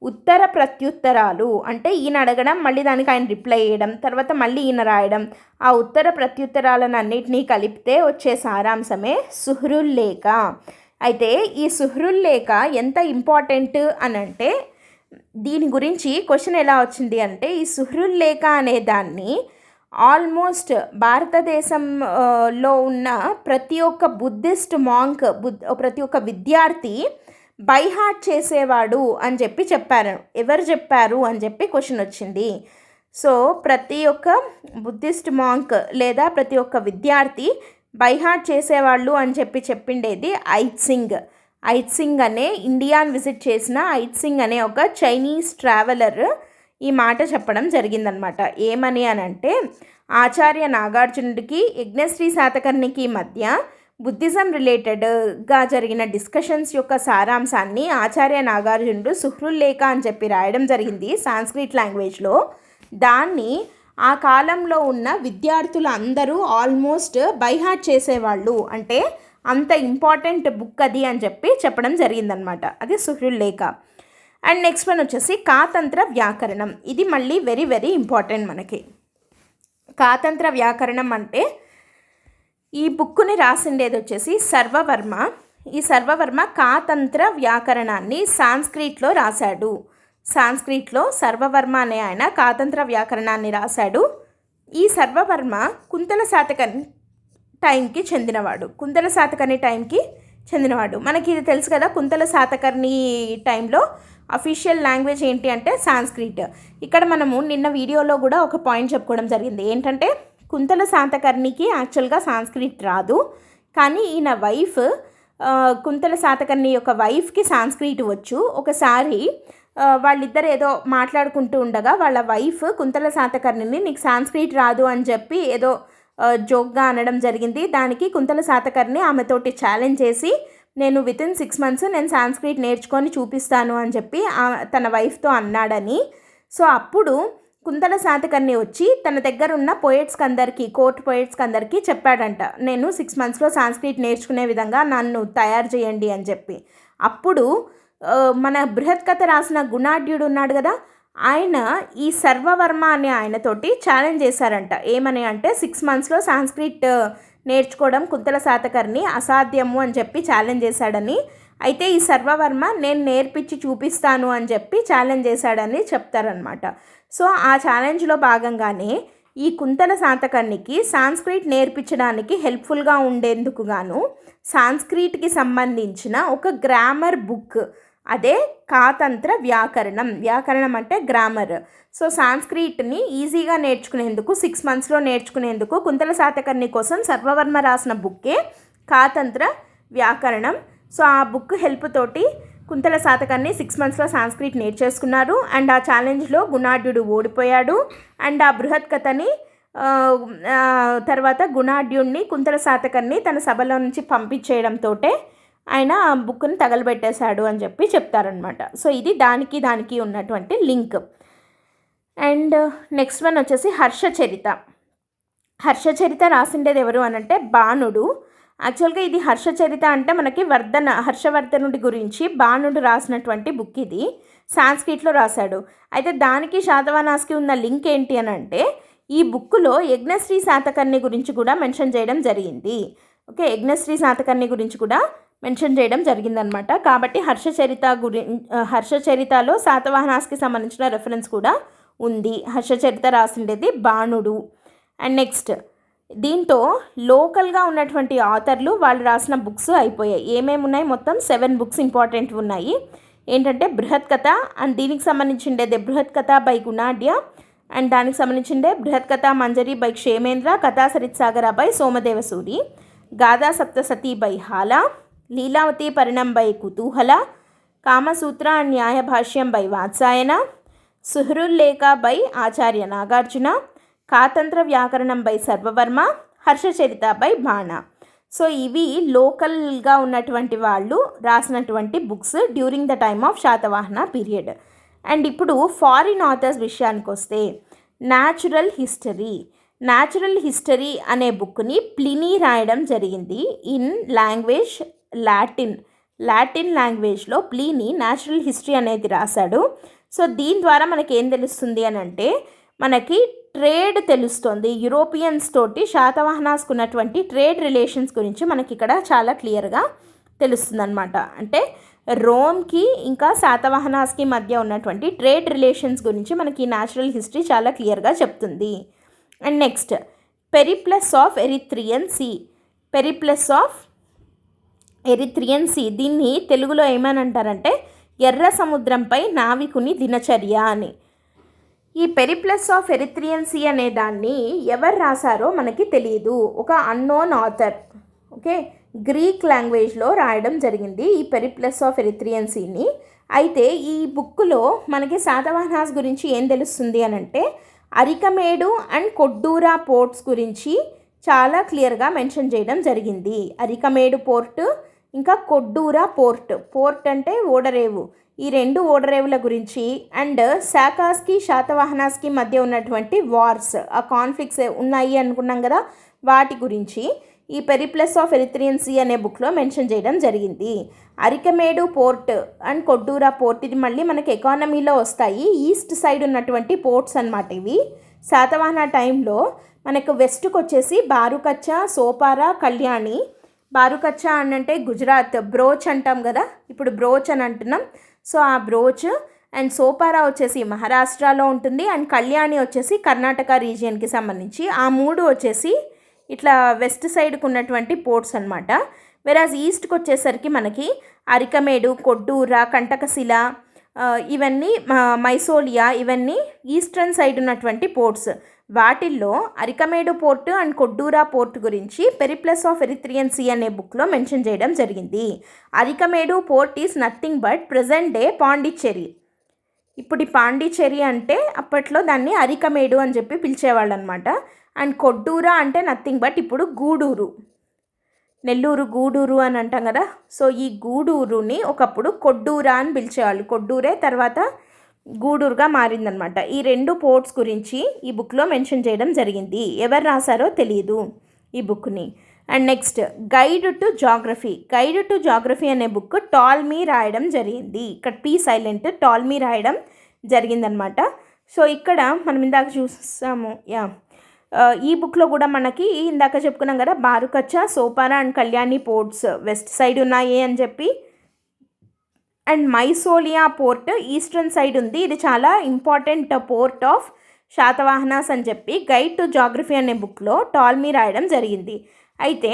Speaker 1: ఉత్తర ప్రత్యుత్తరాలు. అంటే ఈయన అడగడం, మళ్ళీ దానికి ఆయన రిప్లై చేయడం, తర్వాత మళ్ళీ ఈయన రాయడం, ఆ ఉత్తర ప్రత్యుత్తరాలను అన్నిటినీ కలిపితే వచ్చే సారాంశమే సుహ్రుల్ లేఖ. అయితే ఈ సుహ్రుల్ లేఖ ఎంత ఇంపార్టెంట్ అని అంటే దీని గురించి క్వశ్చన్ ఎలా వచ్చింది అంటే ఈ సుహ్రుల్ లేఖ అనే దాన్ని ఆల్మోస్ట్ భారతదేశంలో ఉన్న ప్రతి ఒక్క బుద్ధిస్ట్ మాంక్, ప్రతి ఒక్క విద్యార్థి బైహార్ట్ చేసేవాడు అని చెప్పి చెప్పారు. ఎవరు చెప్పారు అని చెప్పి క్వశ్చన్ వచ్చింది. సో ప్రతి ఒక్క బుద్ధిస్ట్ మాంక్ లేదా ప్రతి ఒక్క విద్యార్థి బైహార్ట్ చేసేవాళ్ళు అని చెప్పి చెప్పిండేది ఐత్సింగ్. ఐత్సింగ్ అనే ఇండియాని విజిట్ చేసిన ఐత్సింగ్ అనే ఒక చైనీస్ ట్రావెలర్ ఈ మాట చెప్పడం జరిగిందనమాట. ఏమని అని అంటే ఆచార్య నాగార్జునుడికి యజ్ఞశ్రీ శాతకర్ణికి మధ్య బుద్ధిజం రిలేటెడ్గా జరిగిన డిస్కషన్స్ యొక్క సారాంశాన్ని ఆచార్య నాగార్జునుడు సుహ్రుల్ లేఖ అని చెప్పి రాయడం జరిగింది సాంస్క్రిట్ లాంగ్వేజ్లో. దాన్ని ఆ కాలంలో ఉన్న విద్యార్థులు అందరూ ఆల్మోస్ట్ బైహార్ట్ చేసేవాళ్ళు, అంటే అంత ఇంపార్టెంట్ బుక్ అది అని చెప్పి చెప్పడం జరిగిందనమాట. అది సుహ్రుల్ లేఖ. అండ్ నెక్స్ట్ వన్ వచ్చేసి కాతంత్ర వ్యాకరణం. ఇది మళ్ళీ వెరీ వెరీ ఇంపార్టెంట్ మనకి. కాతంత్ర వ్యాకరణం అంటే ఈ బుక్కుని రాసిండేది వచ్చేసి సర్వవర్మ. ఈ సర్వవర్మ కాతంత్ర వ్యాకరణాన్ని సాంస్క్రిట్లో రాశాడు. సాంస్క్రిట్లో సర్వవర్మ అనే ఆయన కాతంత్ర వ్యాకరణాన్ని రాశాడు. ఈ సర్వవర్మ కుంతల శాతకర్ణి టైంకి చెందినవాడు. కుంతల శాతకర్ణి టైంకి చెందినవాడు. మనకి ఇది తెలుసు కదా, కుంతల శాతకర్ణి టైంలో అఫీషియల్ లాంగ్వేజ్ ఏంటి అంటే సాంస్క్రిట్. ఇక్కడ మనము నిన్న వీడియోలో కూడా ఒక పాయింట్ చెప్పుకోవడం జరిగింది. ఏంటంటే కుంతల శాతకర్ణికి యాక్చువల్గా సాంస్క్రిట్ రాదు, కానీ ఈయన వైఫ్ కుంతల శాతకర్ణి యొక్క వైఫ్కి సాంస్క్రిట్ వచ్చు. ఒకసారి వాళ్ళిద్దరు ఏదో మాట్లాడుకుంటూ ఉండగా వాళ్ళ వైఫ్ కుంతల శాతకర్ణిని నీకు సాంస్క్రిట్ రాదు అని చెప్పి ఏదో జోక్గా అనడం జరిగింది. దానికి కుంతల శాతకర్ణి ఆమెతోటి ఛాలెంజ్ చేసి నేను వితిన్ 6 months నేను సాంస్క్రిట్ నేర్చుకొని చూపిస్తాను అని చెప్పి తన వైఫ్తో అన్నాడని. సో అప్పుడు కుంతల శాతకర్ణి వచ్చి తన దగ్గర ఉన్న పోయిట్స్కి అందరికీ, కోర్ట్ పోయిట్స్కి అందరికీ చెప్పాడంట, నేను 6 monthsలో సాంస్క్రిట్ నేర్చుకునే విధంగా నన్ను తయారు చేయండి అని చెప్పి. అప్పుడు మన బృహత్ కథ రాసిన గుణాఢ్యుడు ఉన్నాడు కదా, ఆయన ఈ సర్వవర్మ అనే ఆయనతోటి ఛాలెంజ్ చేశారంట. ఏమని అంటే 6 monthsలో సాంస్క్రిట్ నేర్చుకోవడం కుంతల శాతకర్ణి అసాధ్యము అని చెప్పి ఛాలెంజ్ చేశాడని. అయితే ఈ సర్వవర్మ నేను నేర్పించి చూపిస్తాను అని చెప్పి ఛాలెంజ్ చేశాడని చెప్తారనమాట. సో ఆ ఛాలెంజ్లో భాగంగానే ఈ కుంతల శాతకర్ణికి సాంస్క్రిట్ నేర్పించడానికి హెల్ప్ఫుల్గా ఉండేందుకు గాను సాంస్క్రిట్కి సంబంధించిన ఒక గ్రామర్ బుక్, అదే కాతంత్ర వ్యాకరణం. వ్యాకరణం అంటే గ్రామర్. సో సాంస్క్రిట్ని ఈజీగా నేర్చుకునేందుకు 6 monthsలో నేర్చుకునేందుకు కుంతల శాతకర్ణి కోసం సర్వవర్మ రాసిన బుక్కే కాతంత్ర వ్యాకరణం. సో ఆ బుక్ హెల్ప్ తోటి కుంతల శాతకర్ణి 6 monthsలో సాంస్క్రిట్ నేర్చేసుకున్నారు. అండ్ ఆ ఛాలెంజ్లో గుణాఢ్యుడు ఓడిపోయాడు. అండ్ ఆ బృహత్ కథని తర్వాత గుణాఢ్యుడిని కుంతల శాతకర్ణి తన సభలో నుంచి పంపించేయడంతో ఆయన ఆ బుక్ని తగలబెట్టేశాడు అని చెప్పి చెప్తారనమాట. సో ఇది దానికి ఉన్నటువంటి లింక్. అండ్ నెక్స్ట్ వన్ వచ్చేసి హర్షచరిత. హర్షచరిత రాసిండేది ఎవరు అనంటే బాణుడు. యాక్చువల్గా ఇది హర్షచరిత అంటే మనకి హర్షవర్ధనుడి గురించి బాణుడు రాసినటువంటి బుక్. ఇది సాంస్క్రిట్లో రాశాడు. అయితే దానికి శాతవాహనాస్కి ఉన్న లింక్ ఏంటి అని అంటే ఈ బుక్లో యజ్ఞశ్రీ శాతకర్ణి గురించి కూడా మెన్షన్ చేయడం జరిగింది. ఓకే, యజ్ఞశ్రీ శాతకర్ణి గురించి కూడా మెన్షన్ చేయడం జరిగిందనమాట. కాబట్టి హర్షచరితలో శాతవాహనాస్కి సంబంధించిన రెఫరెన్స్ కూడా ఉంది. హర్షచరిత రాసిండేది బాణుడు. అండ్ నెక్స్ట్ దీంతో లోకల్గా ఉన్నటువంటి ఆథర్లు వాళ్ళు రాసిన బుక్స్ అయిపోయాయి. ఏమేమి ఉన్నాయి? మొత్తం 7 books ఇంపార్టెంట్ ఉన్నాయి. ఏంటంటే బృహత్ కథ, అండ్ దీనికి సంబంధించిండేది బృహత్ కథ బై గుణాఢ్య, అండ్ దానికి సంబంధించిండే బృహత్ కథ మంజరి by Kshemendra, Katha Saritsagara by Somadevasuri, Gatha Saptasati by Hala, Lilavati Parinam by Kutuhala, Kamasutra and Nyaya Bhashyam by Vatsayana, Suhrullekha by Acharya Nagarjuna, Katantra Vyakaranam by Sarvavarma, Harshacharita by Bana. So ఇవి లోకల్గా ఉన్నటువంటి వాళ్ళు రాసినటువంటి books during the time of Satavahana period. And ఇప్పుడు ఫారిన్ ఆథర్స్ విషయానికి వస్తే న్యాచురల్ హిస్టరీ అనే బుక్ని ప్లినీ రాయడం జరిగింది ఇన్ లాంగ్వేజ్ లాటిన్ లాంగ్వేజ్లో ప్లినీ న్యాచురల్ హిస్టరీ అనేది రాశాడు. సో దీని ద్వారా మనకి ఏం తెలుస్తుంది అని అంటే మనకి ట్రేడ్ తెలుస్తుంది. యూరోపియన్స్ తోటి శాతవాహనాస్కు ఉన్నటువంటి ట్రేడ్ రిలేషన్స్ గురించి మనకి ఇక్కడ చాలా క్లియర్గా తెలుస్తుంది అనమాట. అంటే రోమ్కి ఇంకా శాతవాహనాస్కి మధ్య ఉన్నటువంటి ట్రేడ్ రిలేషన్స్ గురించి మనకి న్యాచురల్ హిస్టరీ చాలా క్లియర్గా చెప్తుంది. And next Periplus of Erythraean Sea దీన్ని తెలుగులో ఏమని అంటారంటే ఎర్ర సముద్రంపై నావికుని దినచర్య అని. ఈ పెరిప్లస్ ఆఫ్ ఎరిత్రియన్ సీ అనే దాన్ని ఎవరు రాశారో మనకి తెలియదు. ఒక అన్నోన్ ఆథర్, ఓకే, గ్రీక్ లాంగ్వేజ్లో రాయడం జరిగింది ఈ పెరిప్లస్ ఆఫ్ ఎరిత్రియన్ సీని. అయితే ఈ బుక్లో మనకి శాతవాహనాస్ గురించి ఏం తెలుస్తుంది అని అంటే అరికమేడు అండ్ కొడ్డూరా పోర్ట్స్ గురించి చాలా క్లియర్గా మెన్షన్ చేయడం జరిగింది. అరికమేడు పోర్ట్ ఇంకా కొడ్డూరా పోర్ట్ అంటే ఓడరేవు, ఈ 2 ఓడరేవుల గురించి అండ్ శాకాస్కి శాతవాహనాస్కి మధ్య ఉన్నటువంటి వార్స్, ఆ కాన్ఫ్లిక్ట్స్ ఉన్నాయి అనుకున్నాం కదా, వాటి గురించి ఈ పెరిప్లస్ ఆఫ్ ఎరిత్రియన్ సీ అనే బుక్లో మెన్షన్ చేయడం జరిగింది. అరికమేడు పోర్ట్ అండ్ కొడ్డూరా పోర్ట్ ఇది మళ్ళీ మనకి ఎకానమీలో వస్తాయి. ఈస్ట్ సైడ్ ఉన్నటువంటి పోర్ట్స్ అన్నమాట ఇవి. శాతవాహన టైంలో మనకు వెస్ట్కి వచ్చేసి బారుకచ్చా, సోపారా, కళ్యాణి. బారుకచ్చా అంటే గుజరాత్, బ్రోచ్ అంటాం కదా, ఇప్పుడు బ్రోచ్ అని అంటున్నాం. సో ఆ బ్రోచ్ అండ్ సోపారా వచ్చేసి మహారాష్ట్రలో ఉంటుంది. అండ్ కళ్యాణి వచ్చేసి కర్ణాటక రీజియన్కి సంబంధించి. ఆ 3 వచ్చేసి ఇట్లా వెస్ట్ సైడ్కి ఉన్నటువంటి పోర్ట్స్ అనమాట. వెరాజ్ ఈస్ట్కి వచ్చేసరికి మనకి అరికమేడు, కొడ్డూరా, కంటకశిల, ఇవన్నీ మైసోలియా, ఇవన్నీ ఈస్టర్న్ సైడ్ ఉన్నటువంటి పోర్ట్స్. వాటిల్లో అరికమేడు పోర్ట్ అండ్ కొడ్డూరా పోర్ట్ గురించి పెరిప్లస్ ఆఫ్ ఎరిత్రియన్ సీ అనే బుక్లో మెన్షన్ చేయడం జరిగింది. Arikamedu port is nothing but present day Pondicherry. ఇప్పుడు ఈ పాండిచ్చేరి అంటే అప్పట్లో దాన్ని అరికమేడు అని చెప్పి పిలిచేవాళ్ళు అనమాట. అండ్ కొడ్డూరా అంటే నథింగ్ బట్ ఇప్పుడు గూడూరు, నెల్లూరు గూడూరు అని అంటాం కదా. సో ఈ గూడూరుని ఒకప్పుడు కొడ్డూరా అని పిలిచేవాళ్ళు. కొడ్డూరే తర్వాత గూడూరుగా మారిందనమాట. ఈ 2 పోర్ట్స్ గురించి ఈ బుక్లో మెన్షన్ చేయడం జరిగింది. ఎవరు రాశారో తెలియదు ఈ బుక్ని. And next guide to geography అనే బుక్ టాల్మీ రాయడం జరిగింది. ఇక్కడ పీ సైలెంట్, టాల్మీ రాయడం జరిగిందనమాట. సో ఇక్కడ మనం ఇందాక చూసాము, ఈ బుక్లో కూడా మనకి ఇందాక చెప్పుకున్నాం కదా, Barukachha, Sopara and Kalyani ports west side ఉన్నాయి అని చెప్పి, and Maisolia port eastern side ఉంది. ఇది చాలా ఇంపార్టెంట్ పోర్ట్ ఆఫ్ శాతవాహనాస్ అని చెప్పి గైడ్ టు జాగ్రఫీ అనే బుక్లో టాల్మీ రాయడం జరిగింది. అయితే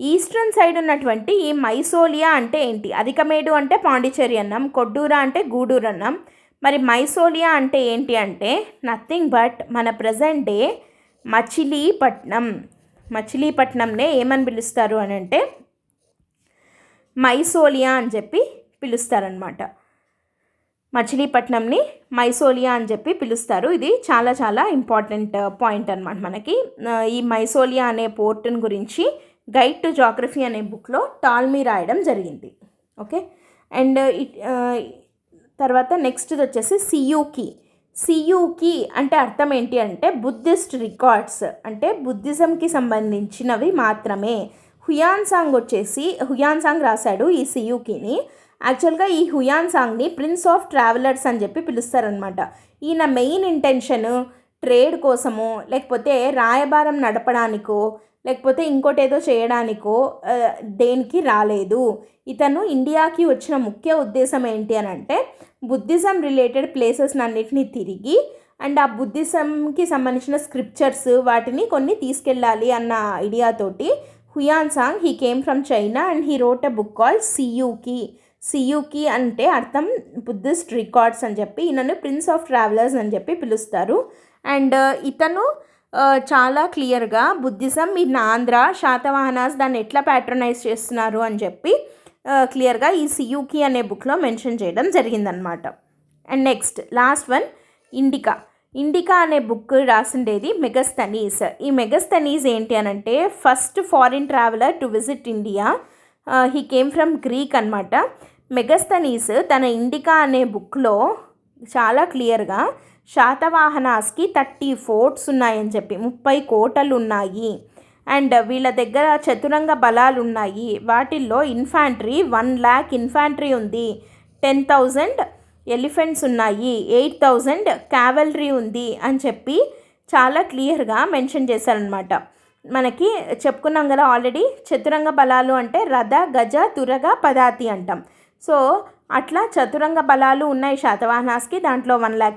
Speaker 1: ఈస్టర్న్ సైడ్ ఉన్నటువంటి ఈ మైసోలియా అంటే ఏంటి? అధికమేడు అంటే పాండిచ్చేరి అన్నాం, కొడ్డూరా అంటే గూడూరు అన్నాం. మరి మైసోలియా అంటే ఏంటి అంటే నథింగ్ బట్ మన ప్రజెంట్ డే మచిలీపట్నం. మచిలీపట్నంనే ఏమని పిలుస్తారు అని అంటే మైసోలియా అని చెప్పి పిలుస్తారనమాట. మచిలీపట్నంని మైసోలియా అని చెప్పి పిలుస్తారు. ఇది చాలా చాలా ఇంపార్టెంట్ పాయింట్ అనమాట మనకి. ఈ మైసోలియా అనే పోర్టుని గురించి గైడ్ టు జాగ్రఫీ అనే బుక్లో టాల్మీ రాయడం జరిగింది. ఓకే, అండ్ తర్వాత నెక్స్ట్ వచ్చేసి సియూకి. సియూకి అంటే అర్థం ఏంటి అంటే బుద్ధిస్ట్ రికార్డ్స్, అంటే బుద్ధిజంకి సంబంధించినవి మాత్రమే. హుయాన్సాంగ్ రాశాడు ఈ సియూకిని. యాక్చువల్గా ఈ హుయాన్సాంగ్ని ప్రిన్స్ ఆఫ్ ట్రావెలర్స్ అని చెప్పి పిలుస్తారనమాట. ఈయన మెయిన్ ఇంటెన్షన్ ట్రేడ్ కోసమో లేకపోతే రాయబారం నడపడానికో లేకపోతే ఇంకోటి ఏదో చేయడానికో దేనికి రాలేదు. ఇతను ఇండియాకి వచ్చిన ముఖ్య ఉద్దేశం ఏంటి అని అంటే బుద్ధిజం రిలేటెడ్ ప్లేసెస్ అన్నిటినీ తిరిగి అండ్ ఆ బుద్ధిజంకి సంబంధించిన స్క్రిప్చర్స్ వాటిని కొన్ని తీసుకెళ్ళాలి అన్న ఐడియాతోటి Hiuen Tsang he came from China and he wrote a book called Siyuki. Siyuki అంటే అర్థం బుద్ధిస్ట్ రికార్డ్స్ అని చెప్పి. ఈయనను ప్రిన్స్ ఆఫ్ ట్రావెలర్స్ అని చెప్పి పిలుస్తారు. అండ్ ఇతను చాలా క్లియర్గా బుద్ధిజం ఇన్ ఆంధ్ర, శాతవాహనాస్ దాన్ని ఎట్లా ప్యాట్రనైజ్ చేస్తున్నారు అని చెప్పి క్లియర్గా ఈ సియూకి అనే బుక్లో మెన్షన్ చేయడం జరిగిందనమాట. And next last one indica. Indica అనే బుక్ రాసిండేది మెగస్తనీస్. ఈ మెగస్తనీస్ ఏంటి అని అంటే first foreign traveller to visit India. He came from Greek అనమాట. మెగస్తనీస్ తన ఇండికా అనే బుక్లో చాలా క్లియర్గా శాతవాహనాస్కి 30 ఫోర్ట్స్ ఉన్నాయని చెప్పి 30 కోటలు ఉన్నాయి అండ్ వీళ్ళ దగ్గర చతురంగ బలాలు ఉన్నాయి. వాటిల్లో ఇన్ఫాంట్రీ 1 lakh ఇన్ఫాంట్రీ ఉంది, 10,000 ఎలిఫెంట్స్ ఉన్నాయి, 8,000 క్యావెలరీ ఉంది అని చెప్పి చాలా క్లియర్గా మెన్షన్ చేశారనమాట. మనకి చెప్పుకున్నాం కదా ఆల్రెడీ, చతురంగ బలాలు అంటే రథ, గజ, తురగ, పదాతి అంటాం. సో అట్లా చతురంగ బలాలు ఉన్నాయి శాతవాహనాస్కి. దాంట్లో 1 lakh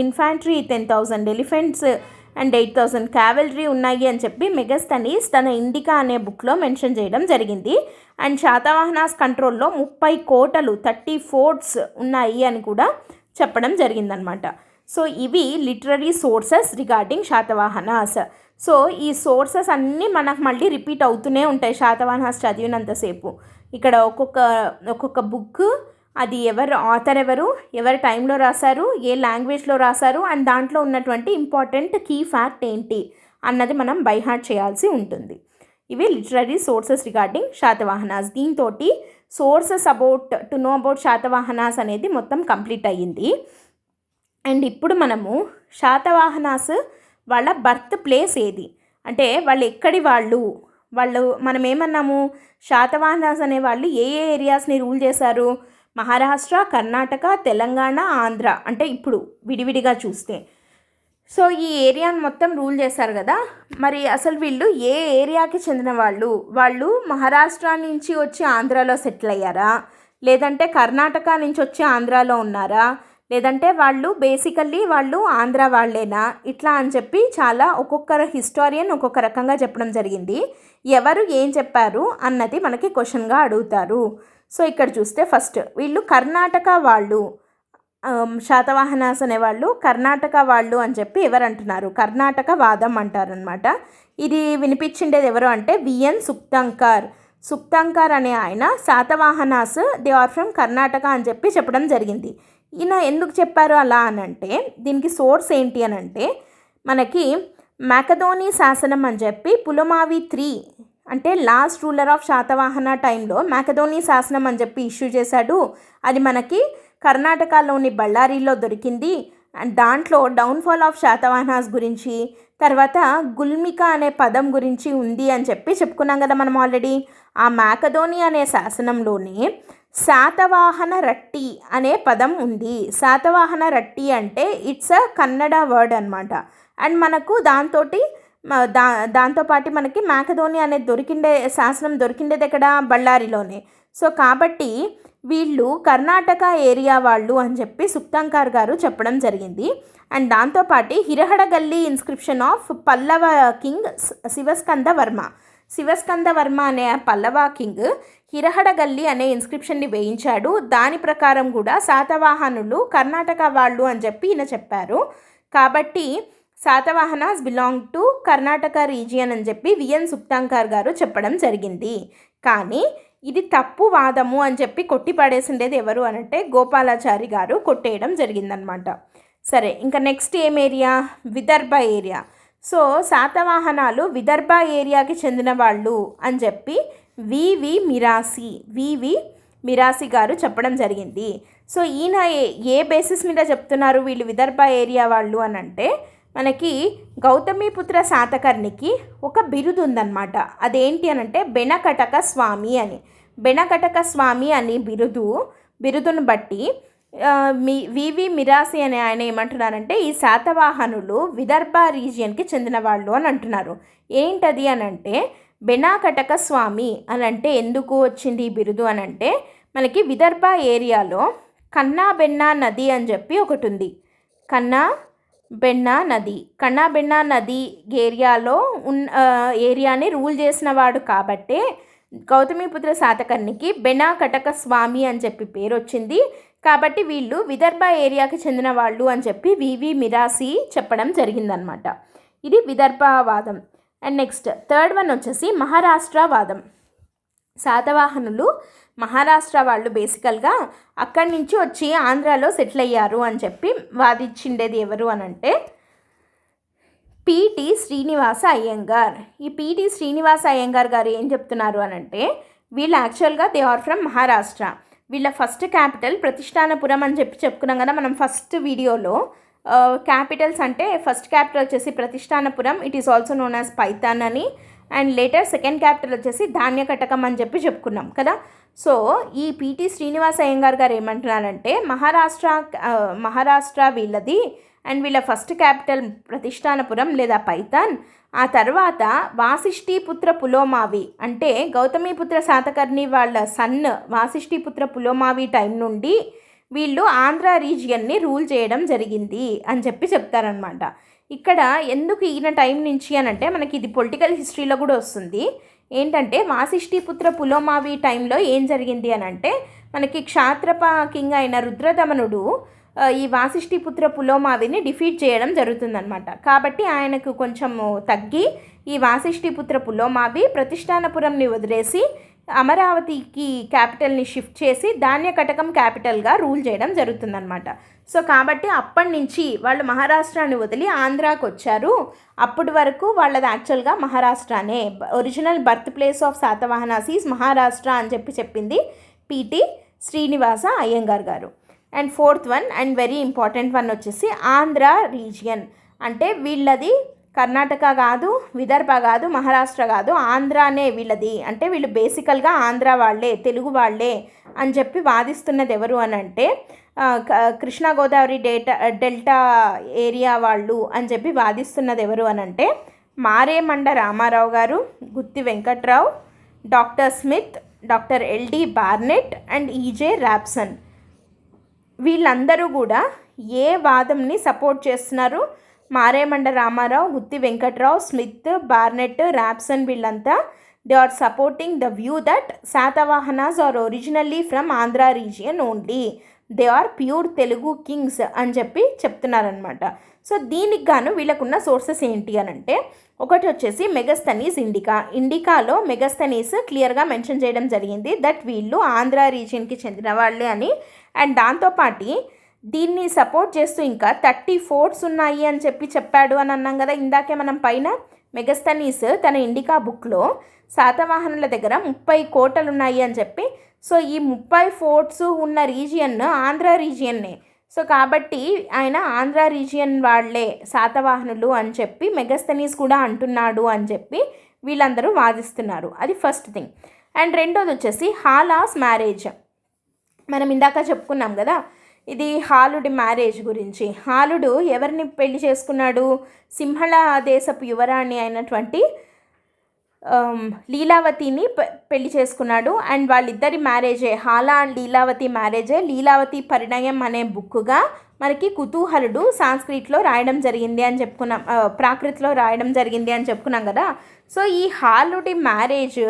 Speaker 1: infantry, 10,000 elephants and 8,000 cavalry ఉన్నాయి అని చెప్పి మెగస్తనీస్ తన ఇండికా అనే బుక్లో మెన్షన్ చేయడం జరిగింది. అండ్ శాతవాహనాస్ కంట్రోల్లో 30 కోటలు 30 ఫోర్ట్స్ ఉన్నాయి అని కూడా చెప్పడం జరిగిందనమాట. సో ఇవి literary sources regarding Satavahanas. So ఈ సోర్సెస్ అన్నీ మనకు మళ్ళీ రిపీట్ అవుతూనే ఉంటాయి శాతవాహనాస్ చదివినంతసేపు. ఇక్కడ ఒక్కొక్క బుక్ అది ఆథర్ ఎవరి టైంలో రాశారు, ఏ లాంగ్వేజ్లో రాశారు అండ్ దాంట్లో ఉన్నటువంటి ఇంపార్టెంట్ కీ ఫ్యాక్ట్ ఏంటి అన్నది మనం బై హార్ట్ చేయాల్సి ఉంటుంది. ఇవి లిటరరీ సోర్సెస్ రిగార్డింగ్ శాతవాహనాస్. దీంతో sources to know about Satavahanas అనేది మొత్తం కంప్లీట్ అయ్యింది. అండ్ ఇప్పుడు మనము శాతవాహనాస్ వాళ్ళ బర్త్ ప్లేస్ ఏది అంటే వాళ్ళు ఎక్కడి వాళ్ళు మనం ఏమన్నాము, శాతవాహనాస్ అనే వాళ్ళు ఏ ఏరియాస్ని రూల్ చేశారు? మహారాష్ట్ర, కర్ణాటక, తెలంగాణ, ఆంధ్ర అంటే ఇప్పుడు విడివిడిగా చూస్తే. సో ఈ ఏరియాని మొత్తం రూల్ చేశారు కదా. మరి అసలు వీళ్ళు ఏ ఏరియాకి చెందిన వాళ్ళు మహారాష్ట్ర నుంచి వచ్చి ఆంధ్రాలో సెటిల్ అయ్యారా, లేదంటే కర్ణాటక నుంచి వచ్చి ఆంధ్రాలో ఉన్నారా, లేదంటే వాళ్ళు ఆంధ్ర వాళ్ళేనా, ఇట్లా అని చెప్పి చాలా ఒక్కొక్క హిస్టారియన్ ఒక్కొక్క రకంగా చెప్పడం జరిగింది. ఎవరు ఏం చెప్పారు అన్నది మనకి క్వశ్చన్గా అడుగుతారు. సో ఇక్కడ చూస్తే ఫస్ట్ వీళ్ళు కర్ణాటక వాళ్ళు, శాతవాహనాస్ అనేవాళ్ళు కర్ణాటక వాళ్ళు అని చెప్పి ఎవరు అంటున్నారు? కర్ణాటక వాదం అంటారనమాట. ఇది వినిపించిండేది ఎవరు అంటే విఎన్ సుక్తంకర్ అనే ఆయన Satavahanas they are from Karnataka అని చెప్పి చెప్పడం జరిగింది. ఈయన ఎందుకు చెప్పారు అలా అనంటే దీనికి సోర్స్ ఏంటి అని అంటే మనకి మ్యాకధోని శాసనం అని చెప్పి పులమావి 3 అంటే లాస్ట్ రూలర్ ఆఫ్ శాతవాహన టైంలో మ్యాకధోని శాసనం అని చెప్పి ఇష్యూ చేశాడు. అది మనకి కర్ణాటకలోని బళ్ళారిలో దొరికింది. అండ్ దాంట్లో డౌన్ఫాల్ ఆఫ్ శాతవాహనాస్ గురించి, తర్వాత గుల్మిక అనే పదం గురించి ఉంది అని చెప్పి చెప్పుకున్నాం కదా మనం ఆల్రెడీ. ఆ మ్యాకధోని అనే శాసనంలోనే శాతవాహన రట్టి అనే పదం ఉంది. శాతవాహన రట్టి అంటే ఇట్స్ అ కన్నడ వర్డ్ అనమాట. అండ్ మనకు దాంతోపాటు మనకి మ్యాకధోని అనేది శాసనం దొరికిండేది ఎక్కడ? బళ్ళారిలోనే. సో కాబట్టి వీళ్ళు కర్ణాటక ఏరియా వాళ్ళు అని చెప్పి సుక్తంకర్ గారు చెప్పడం జరిగింది. అండ్ దాంతోపాటు హిరహడగల్లి inscription of Pallava king Shivaskandavarma అనే పల్లవ కింగ్ హిరహడగల్లి అనే ఇన్స్క్రిప్షన్ని వేయించాడు. దాని ప్రకారం కూడా శాతవాహనులు కర్ణాటక వాళ్ళు అని చెప్పి ఈయన చెప్పారు. కాబట్టి Satavahanas belong to Karnataka region అని చెప్పి విఎన్ సుప్తాంకర్ గారు చెప్పడం జరిగింది. కానీ ఇది తప్పు వాదము అని చెప్పి కొట్టిపడేసిండేది ఎవరు అనంటే గోపాలాచారి గారు కొట్టేయడం జరిగిందనమాట. సరే, ఇంకా నెక్స్ట్ ఏం ఏరియా? విదర్భ ఏరియా. సో శాతవాహనాలు విదర్భ ఏరియాకి చెందిన వాళ్ళు అని చెప్పి వివి మిరాసి గారు చెప్పడం జరిగింది. సో ఈయన ఏ బేసిస్ మీద చెప్తున్నారు వీళ్ళు విదర్భ ఏరియా వాళ్ళు అని అంటే, మనకి గౌతమిపుత్ర శాతకర్ణికి ఒక బిరుదు ఉందన్నమాట. అదేంటి అనంటే బెనకటక స్వామి అని. బెనకటక స్వామి అని బిరుదును బట్టి వివి మిరాసి అనే ఆయన ఏమంటున్నారంటే ఈ శాతవాహనులు విదర్భ రీజియన్కి చెందిన వాళ్ళు అని అంటున్నారు. ఏంటది అనంటే బెనాకటక స్వామి అని అంటే ఎందుకు వచ్చింది ఈ బిరుదు అనంటే, మనకి విదర్భ ఏరియాలో కన్నాబెన్నా నది అని చెప్పి ఒకటి ఉంది. కన్నాబెన్నా నది ఏరియాలో ఏరియాని రూల్ చేసిన వాడు కాబట్టే గౌతమిపుత్ర శాతకర్ణికి బెనాకటక స్వామి అని చెప్పి పేరు వచ్చింది. కాబట్టి వీళ్ళు విదర్భ ఏరియాకి చెందిన వాళ్ళు అని చెప్పి వివి మిరాసి చెప్పడం జరిగిందనమాట. ఇది విదర్భవాదం. అండ్ నెక్స్ట్ థర్డ్ వన్ వచ్చేసి మహారాష్ట్ర వాదం. శాతవాహనులు మహారాష్ట్ర వాళ్ళు బేసికల్గా అక్కడి నుంచి వచ్చి ఆంధ్రాలో సెటిల్ అయ్యారు అని చెప్పి వాదించిండేది ఎవరు అనంటే పిటి శ్రీనివాస అయ్యంగార్. ఈ పిటి శ్రీనివాస అయ్యంగార్ గారు ఏం చెప్తున్నారు అనంటే, వీళ్ళు యాక్చువల్గా దే ఆర్ ఫ్రమ్ మహారాష్ట్ర. వీళ్ళ ఫస్ట్ క్యాపిటల్ ప్రతిష్టానపురం అని చెప్పి చెప్పుకున్నాం కదా మనం ఫస్ట్ వీడియోలో. క్యాపిటల్స్ అంటే ఫస్ట్ క్యాపిటల్ వచ్చేసి Pratishthanapuram, it is also known as Python అని. అండ్ లేటర్ సెకండ్ క్యాపిటల్ వచ్చేసి ధాన్యకటకం అని చెప్పి చెప్పుకున్నాం కదా. సో ఈ పిటి శ్రీనివాస అయ్యంగార్ గారు ఏమంటున్నారంటే మహారాష్ట్ర వీళ్ళది అండ్ వీళ్ళ ఫస్ట్ క్యాపిటల్ ప్రతిష్టానపురం లేదా పైథాన్. ఆ తర్వాత వాసిష్ఠీపుత్ర పులోమావి అంటే గౌతమిపుత్ర శాతకర్ణి వాళ్ళ సన్ వాసిష్ఠీపుత్ర పులోమావి టైం నుండి వీళ్ళు ఆంధ్ర రీజియన్ని రూల్ చేయడం జరిగింది అని చెప్పి చెప్తారనమాట. ఇక్కడ ఎందుకు ఈయన టైం నుంచి అని అంటే మనకి ఇది పొలిటికల్ హిస్టరీలో కూడా వస్తుంది. ఏంటంటే వాసిష్ఠీపుత్ర పులోమావి టైంలో ఏం జరిగింది అని అంటే, మనకి క్షాత్రప కింగ్ అయిన రుద్రదమనుడు ఈ వాసిష్ఠీపుత్ర పులోమావిని డిఫీట్ చేయడం జరుగుతుందన్నమాట. కాబట్టి ఆయనకు కొంచెము తగ్గి ఈ వాసిష్ఠీపుత్ర పులోమావి ప్రతిష్టానపురంని వదిలేసి అమరావతికి క్యాపిటల్ని షిఫ్ట్ చేసి ధాన్యకటకం క్యాపిటల్గా రూల్ చేయడం జరుగుతుందన్నమాట. సో కాబట్టి అప్పటి నుంచి వాళ్ళు మహారాష్ట్రాన్ని వదిలి ఆంధ్రాకి వచ్చారు. అప్పటి వరకు వాళ్ళది యాక్చువల్గా మహారాష్ట్రనే. Original birth place of Satavahanas is Maharashtra అని చెప్పి చెప్పింది PT Srinivasa Iyengar garu. And fourth one and very important one వచ్చేసి ఆంధ్ర రీజియన్. అంటే వీళ్ళది కర్ణాటక కాదు, విదర్భ కాదు, మహారాష్ట్ర కాదు, ఆంధ్రానే వీళ్ళది. అంటే వీళ్ళు బేసికల్గా ఆంధ్ర వాళ్ళే, తెలుగు వాళ్ళే అని చెప్పి వాదిస్తున్నది ఎవరు అని అంటే కృష్ణా గోదావరి డెల్టా ఏరియా వాళ్ళు అని చెప్పి వాదిస్తున్నది ఎవరు అని అంటే Maremanda Ramarao garu, Gutti Venkatrao, doctor Smith, doctor LD Barnett and EJ Rapson. వీళ్ళందరూ కూడా ఏ వాదంని సపోర్ట్ చేస్తున్నారు? Maremanda Ramarao, Gutti Venkatrao, Smith, Barnett, Rapson వీళ్ళంతా they are supporting the view that Satavahanas are originally from Andhra region only, they are pure Telugu kings అని చెప్పి చెప్తున్నారనమాట. సో దీనికి గాను వీళ్ళకున్న సోర్సెస్ ఏంటి అని అంటే, ఒకటి వచ్చేసి మెగస్తనీస్ ఇండికాలో మెగస్తనీస్ క్లియర్గా మెన్షన్ చేయడం జరిగింది దట్ వీళ్ళు ఆంధ్ర రీజియన్కి చెందిన వాళ్ళే అని. అండ్ దాంతోపాటు దీన్ని సపోర్ట్ చేస్తూ ఇంకా 30 ఫోర్ట్స్ ఉన్నాయి అని చెప్పి చెప్పాడు అని అన్నాం కదా ఇందాకే మనం పైన. మెగస్తనీస్ తన ఇండికా బుక్లో శాతవాహనుల దగ్గర 30 కోటలు ఉన్నాయి అని చెప్పి, సో ఈ 30 ఫోర్ట్స్ ఉన్న రీజియన్ ఆంధ్ర రీజియన్నే. సో కాబట్టి ఆయన ఆంధ్ర రీజియన్ వాళ్ళే శాతవాహనులు అని చెప్పి మెగస్తనీస్ కూడా అంటున్నాడు అని చెప్పి వీళ్ళందరూ వాదిస్తున్నారు. అది ఫస్ట్ థింగ్. అండ్ రెండోది వచ్చేసి హాలాస్ మ్యారేజ్. మనం ఇందాక చెప్పుకున్నాం కదా ఇది హాలుడి మ్యారేజ్ గురించి. హాలుడు ఎవరిని పెళ్లి చేసుకున్నాడు? సింహళ దేశపు యువరాణి అయినటువంటి లీలావతిని పెళ్లి చేసుకున్నాడు. అండ్ వాళ్ళిద్దరి మ్యారేజే, హాలా అండ్ లీలావతి మ్యారేజే లీలావతి పరిణయం అనే బుక్గా మనకి కుతూహలుడు సాంస్క్రిట్లో రాయడం జరిగింది అని చెప్పుకున్నాం, ప్రాకృతిలో రాయడం జరిగింది అని చెప్పుకున్నాం కదా. సో ఈ హాలుడి మ్యారేజ్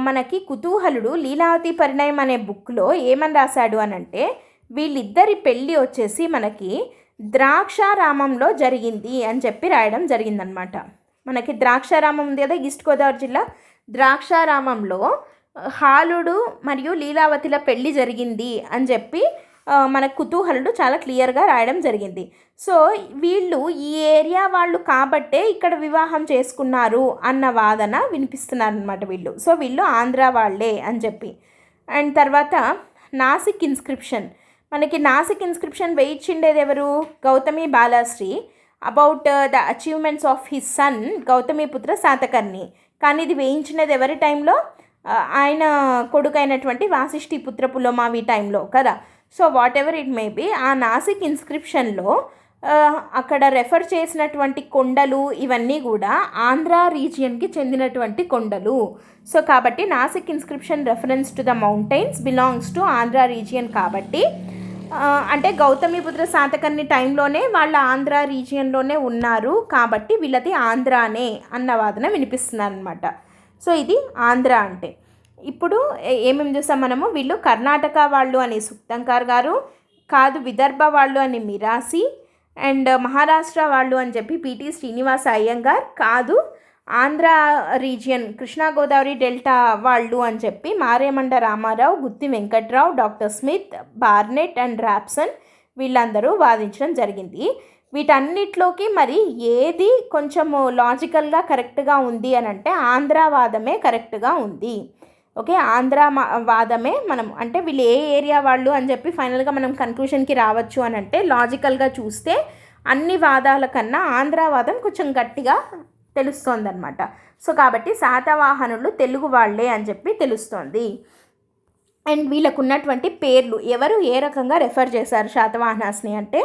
Speaker 1: మనకి కుతూహలుడు లీలావతి పరిణయం అనే బుక్లో ఏమని రాశాడు అని అంటే, వీళ్ళిద్దరి పెళ్ళి వచ్చేసి మనకి ద్రాక్షారామంలో జరిగింది అని చెప్పి రాయడం జరిగిందనమాట. మనకి ద్రాక్షారామం ఉంది కదా ఈస్ట్ గోదావరి జిల్లా, ద్రాక్షారామంలో హాలుడు మరియు లీలావతిల పెళ్ళి జరిగింది అని చెప్పి మన కుతూహలుడు చాలా క్లియర్గా రాయడం జరిగింది. సో వీళ్ళు ఈ ఏరియా వాళ్ళు కాబట్టే ఇక్కడ వివాహం చేసుకున్నారు అన్న వాదన వినిపిస్తున్నారు అనమాట వీళ్ళు. సో వీళ్ళు ఆంధ్ర వాళ్ళే అని చెప్పి. అండ్ తర్వాత నాసిక్ ఇన్స్క్రిప్షన్, మనకి నాసిక్ ఇన్స్క్రిప్షన్ వేయించిండేది ఎవరు? Gautami Balashri about the achievements of his son Gautamiputra Satakarni. కానీ ఇది వేయించినది ఎవరి టైంలో? ఆయన కొడుకైనటువంటి వాసిష్ఠి పుత్ర పులోమావి టైంలో కదా. So what ever it may be, ఆ నాసిక్ ఇన్స్క్రిప్షన్లో అక్కడ రెఫర్ చేసినటువంటి కొండలు ఇవన్నీ కూడా ఆంధ్ర రీజియన్కి చెందినటువంటి కొండలు. సో కాబట్టి Nasik inscription reference to the mountains belongs to Andhra region కాబట్టి, అంటే గౌతమిపుత్ర శాతకర్ణి టైంలోనే వాళ్ళ ఆంధ్ర రీజియన్లోనే ఉన్నారు కాబట్టి వీళ్ళది ఆంధ్రానే అన్న వాదన వినిపిస్తున్నారు అనమాట. సో ఇది ఆంధ్ర అంటే. ఇప్పుడు ఏమేమి చూసాం మనము? వీళ్ళు కర్ణాటక వాళ్ళు అని సుక్తంకార్ గారు, కాదు విదర్భ వాళ్ళు అని మిరాసి, అండ్ మహారాష్ట్ర వాళ్ళు అని చెప్పి పిటి శ్రీనివాస అయ్యంగార్, కాదు ఆంధ్ర రీజియన్ కృష్ణా గోదావరి డెల్టా వాళ్ళు అని చెప్పి Maremanda Ramarao, Gutti Venkatrao, doctor Smith, Barnett and Rapson వీళ్ళందరూ వాదించడం జరిగింది. వీటన్నిటిలోకి మరి ఏది కొంచెము లాజికల్గా కరెక్ట్గా ఉంది అని అంటే ఆంధ్రవాదమే కరెక్ట్గా ఉంది. ఓకే, ఆంధ్ర వాదమే మనం, అంటే వీళ్ళు ఏ ఏరియా వాళ్ళు అని చెప్పి ఫైనల్గా మనం కన్క్లూషన్కి రావచ్చు అని అంటే, లాజికల్గా చూస్తే అన్ని వాదాల కన్నా ఆంధ్రవాదం కొంచెం గట్టిగా తెలుస్తోంది అనమాట. సో కాబట్టి శాతవాహనులు తెలుగు వాళ్ళే అని చెప్పి తెలుస్తోంది. అండ్ వీళ్ళకు ఉన్నటువంటి పేర్లు ఎవరు ఏ రకంగా రెఫర్ చేశారు శాతవాహనాస్ని అంటే,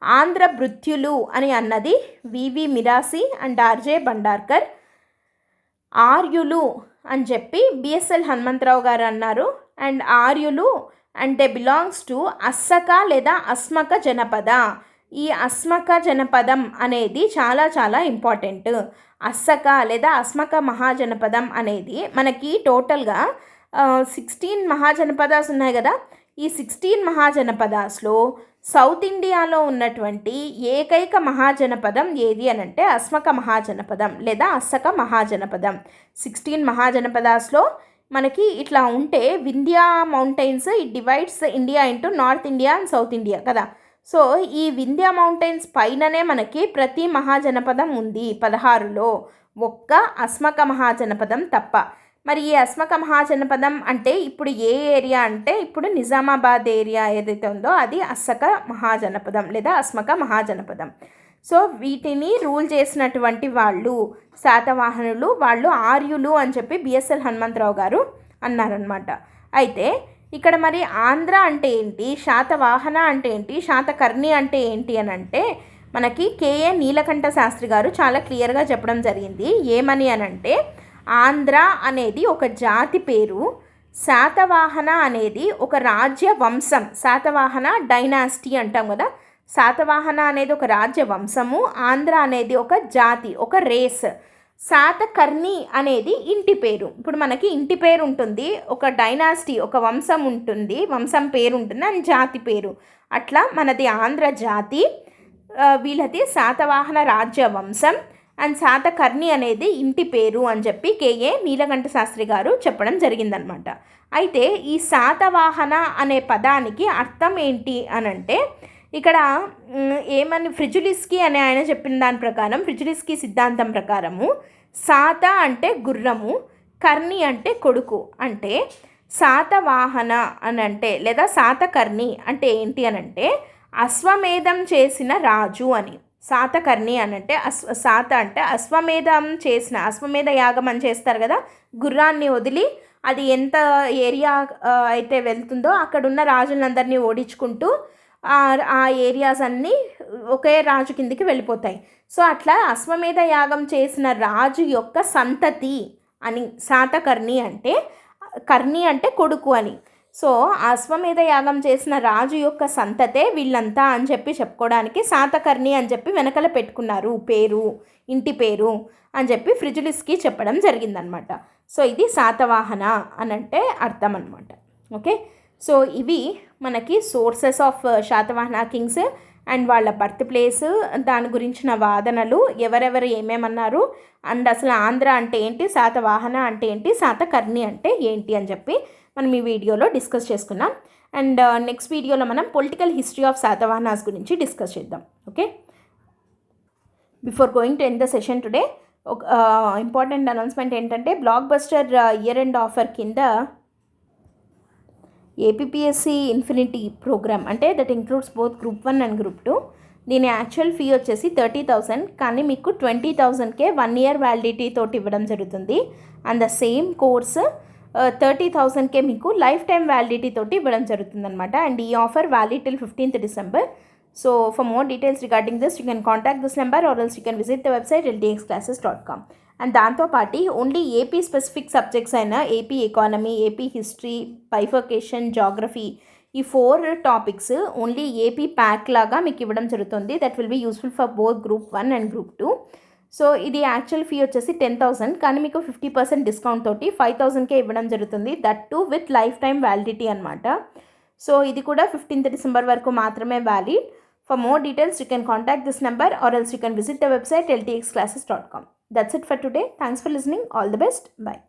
Speaker 1: ఆంధ్ర భృత్యులు అని అన్నది వివి మిరాసి అండ్ ఆర్జే బండార్కర్. ఆర్యులు అని చెప్పి బిఎస్ఎల్ హనుమంతరావు గారు అన్నారు. అండ్ ఆర్యులు అంటే బిలాంగ్స్ టు అస్సక లేదా అస్మక జనపద. ఈ అస్మక జనపదం అనేది చాలా చాలా ఇంపార్టెంట్. అస్సక లేదా అస్మక మహాజనపదం అనేది మనకి టోటల్గా 16 మహాజనపదాస్ ఉన్నాయి కదా. ఈ 16 మహాజనపదాస్లో సౌత్ ఇండియాలో ఉన్నటువంటి ఏకైక మహాజనపదం ఏది అని అంటే అస్మక మహాజనపదం లేదా అస్సక మహాజనపదం. 16 మహాజనపదాస్లో మనకి ఇట్లా ఉంటే Vindhya mountains it divides India into north India and south India కదా. సో ఈ వింధ్యా మౌంటైన్స్ పైననే మనకి ప్రతి మహాజనపదం ఉంది 16లో, ఒక్క అస్మక మహాజనపదం తప్ప. మరి ఈ అస్మక మహాజనపదం అంటే ఇప్పుడు ఏ ఏరియా అంటే, ఇప్పుడు నిజామాబాద్ ఏరియా ఏదైతే ఉందో అది అస్సక మహాజనపదం లేదా అస్మక మహాజనపదం. సో వీటిని రూల్ చేసినటువంటి వాళ్ళు శాతవాహనులు, వాళ్ళు ఆర్యులు అని చెప్పి బిఎస్ఎల్ హనుమంతరావు గారు అన్నారనమాట. అయితే ఇక్కడ మరి ఆంధ్ర అంటే ఏంటి, శాతవాహన అంటే ఏంటి, శాతకర్ణి అంటే ఏంటి అని అంటే మనకి కేఏ నీలకంఠ శాస్త్రి గారు చాలా క్లియర్గా చెప్పడం జరిగింది. ఏమని అనంటే, ఆంధ్ర అనేది ఒక జాతి పేరు, శాతవాహన అనేది ఒక రాజ్య వంశం. శాతవాహన డైనాసిటీ అంటాం కదా. శాతవాహన అనేది ఒక రాజ్య వంశము, ఆంధ్ర అనేది ఒక జాతి, ఒక రేస్. శాతకర్ణి అనేది ఇంటి పేరు. ఇప్పుడు మనకి ఇంటి పేరు ఉంటుంది, ఒక డైనాసిటీ ఒక వంశం ఉంటుంది, వంశం పేరు ఉంటుంది అని జాతి పేరు. అట్లా మనది ఆంధ్ర జాతి, వీళ్ళది శాతవాహన రాజ్య వంశం, అండ్ శాతకర్ణి అనేది ఇంటి పేరు అని చెప్పి కేఏ నీలకంఠ శాస్త్రి గారు చెప్పడం జరిగిందనమాట. అయితే ఈ శాతవాహన అనే పదానికి అర్థం ఏంటి అనంటే, ఇక్కడ ఏమని ఫ్రిజులిస్కీ అనే ఆయన చెప్పిన దాని ప్రకారం, ఫ్రిజులిస్కీ సిద్ధాంతం ప్రకారము శాత అంటే గుర్రము, కర్ణి అంటే కొడుకు. అంటే శాతవాహన అని అంటే లేదా శాతకర్ణి అంటే ఏంటి అనంటే అశ్వమేధం చేసిన రాజు అని. శాతకర్ణి అనంటే శాత అంటే అశ్వమేధం చేసిన, అశ్వమేధ యాగం అని చేస్తారు కదా, గుర్రాన్ని వదిలి అది ఎంత ఏరియా అయితే వెళ్తుందో అక్కడున్న రాజులందరినీ ఓడించుకుంటూ ఆ ఏరియాస్ అన్నీ ఒకే రాజు కిందికి వెళ్ళిపోతాయి. సో అట్లా అశ్వమేధ యాగం చేసిన రాజు యొక్క సంతతి అని. శాతకర్ణి అంటే కర్ణి అంటే కొడుకు అని. సో అశ్వమేధ యాగం చేసిన రాజు యొక్క సంతతే వీళ్ళంతా అని చెప్పి చెప్పుకోవడానికి శాతకర్ణి అని చెప్పి వెనకల పెట్టుకున్నారు పేరు, ఇంటి పేరు అని చెప్పి ఫ్రిజులిస్కి చెప్పడం జరిగిందనమాట. సో ఇది శాతవాహన అని అంటే అర్థం అనమాట. ఓకే, సో ఇవి మనకి sources of Satavahana Kings and వాళ్ళ బర్త్ ప్లేస్, దాని గురించిన వాదనలు, ఎవరెవరు ఏమేమన్నారు, అండ్ అసలు ఆంధ్ర అంటే ఏంటి, శాతవాహన అంటే ఏంటి, శాతకర్ణి అంటే ఏంటి అని చెప్పి మనం ఈ వీడియోలో డిస్కస్ చేసుకున్నాం. అండ్ నెక్స్ట్ వీడియోలో మనం పొలిటికల్ హిస్టరీ ఆఫ్ శాతవాహనాస్ గురించి డిస్కస్ చేద్దాం. Okay, before going to end the session today ఒక ఇంపార్టెంట్ అనౌన్స్మెంట్ ఏంటంటే, blockbuster year end offer కింద ఏపీఎస్సి ఇన్ఫినిటీ ప్రోగ్రామ్, అంటే that includes both group 1 and group 2. దీని యాక్చువల్ ఫీ వచ్చేసి 30,000, కానీ మీకు 20,000కే 1 year వ్యాలిడిటీ తోటి ఇవ్వడం జరుగుతుంది. అండ్ ద సేమ్ కోర్స్ 30,000కే మీకు లైఫ్ టైమ్ వ్యాలిడిటీ తోటి ఇవ్వడం జరుగుతుంది అనమాట. అండ్ ఈ offer valid till 15th December. So for more details regarding this, you can contact this number or else you can visit the website ldxclasses.com. And దాంతోపాటు ఓన్లీ ఏపీ స్పెసిఫిక్ సబ్జెక్ట్స్ అయిన AP economy, AP history, bifurcation, geography, ఈ 4 టాపిక్స్ ఓన్లీ ఏపీ ప్యాక్ లాగా మీకు ఇవ్వడం జరుగుతుంది. That will be useful for both group 1 and group 2. So ఇది యాక్చువల్ ఫీ వచ్చేసి 10,000, కానీ మీకు 50% డిస్కౌంట్ తోటి 5,000కే ఇవ్వడం జరుగుతుంది. That to with life time validity అనమాట. సో ఇది కూడా 15th December వరకు మాత్రమే valid. For more details, you can contact this number or else you can visit the website ldxclasses.com. That's it for today. Thanks for listening. All the best. Bye.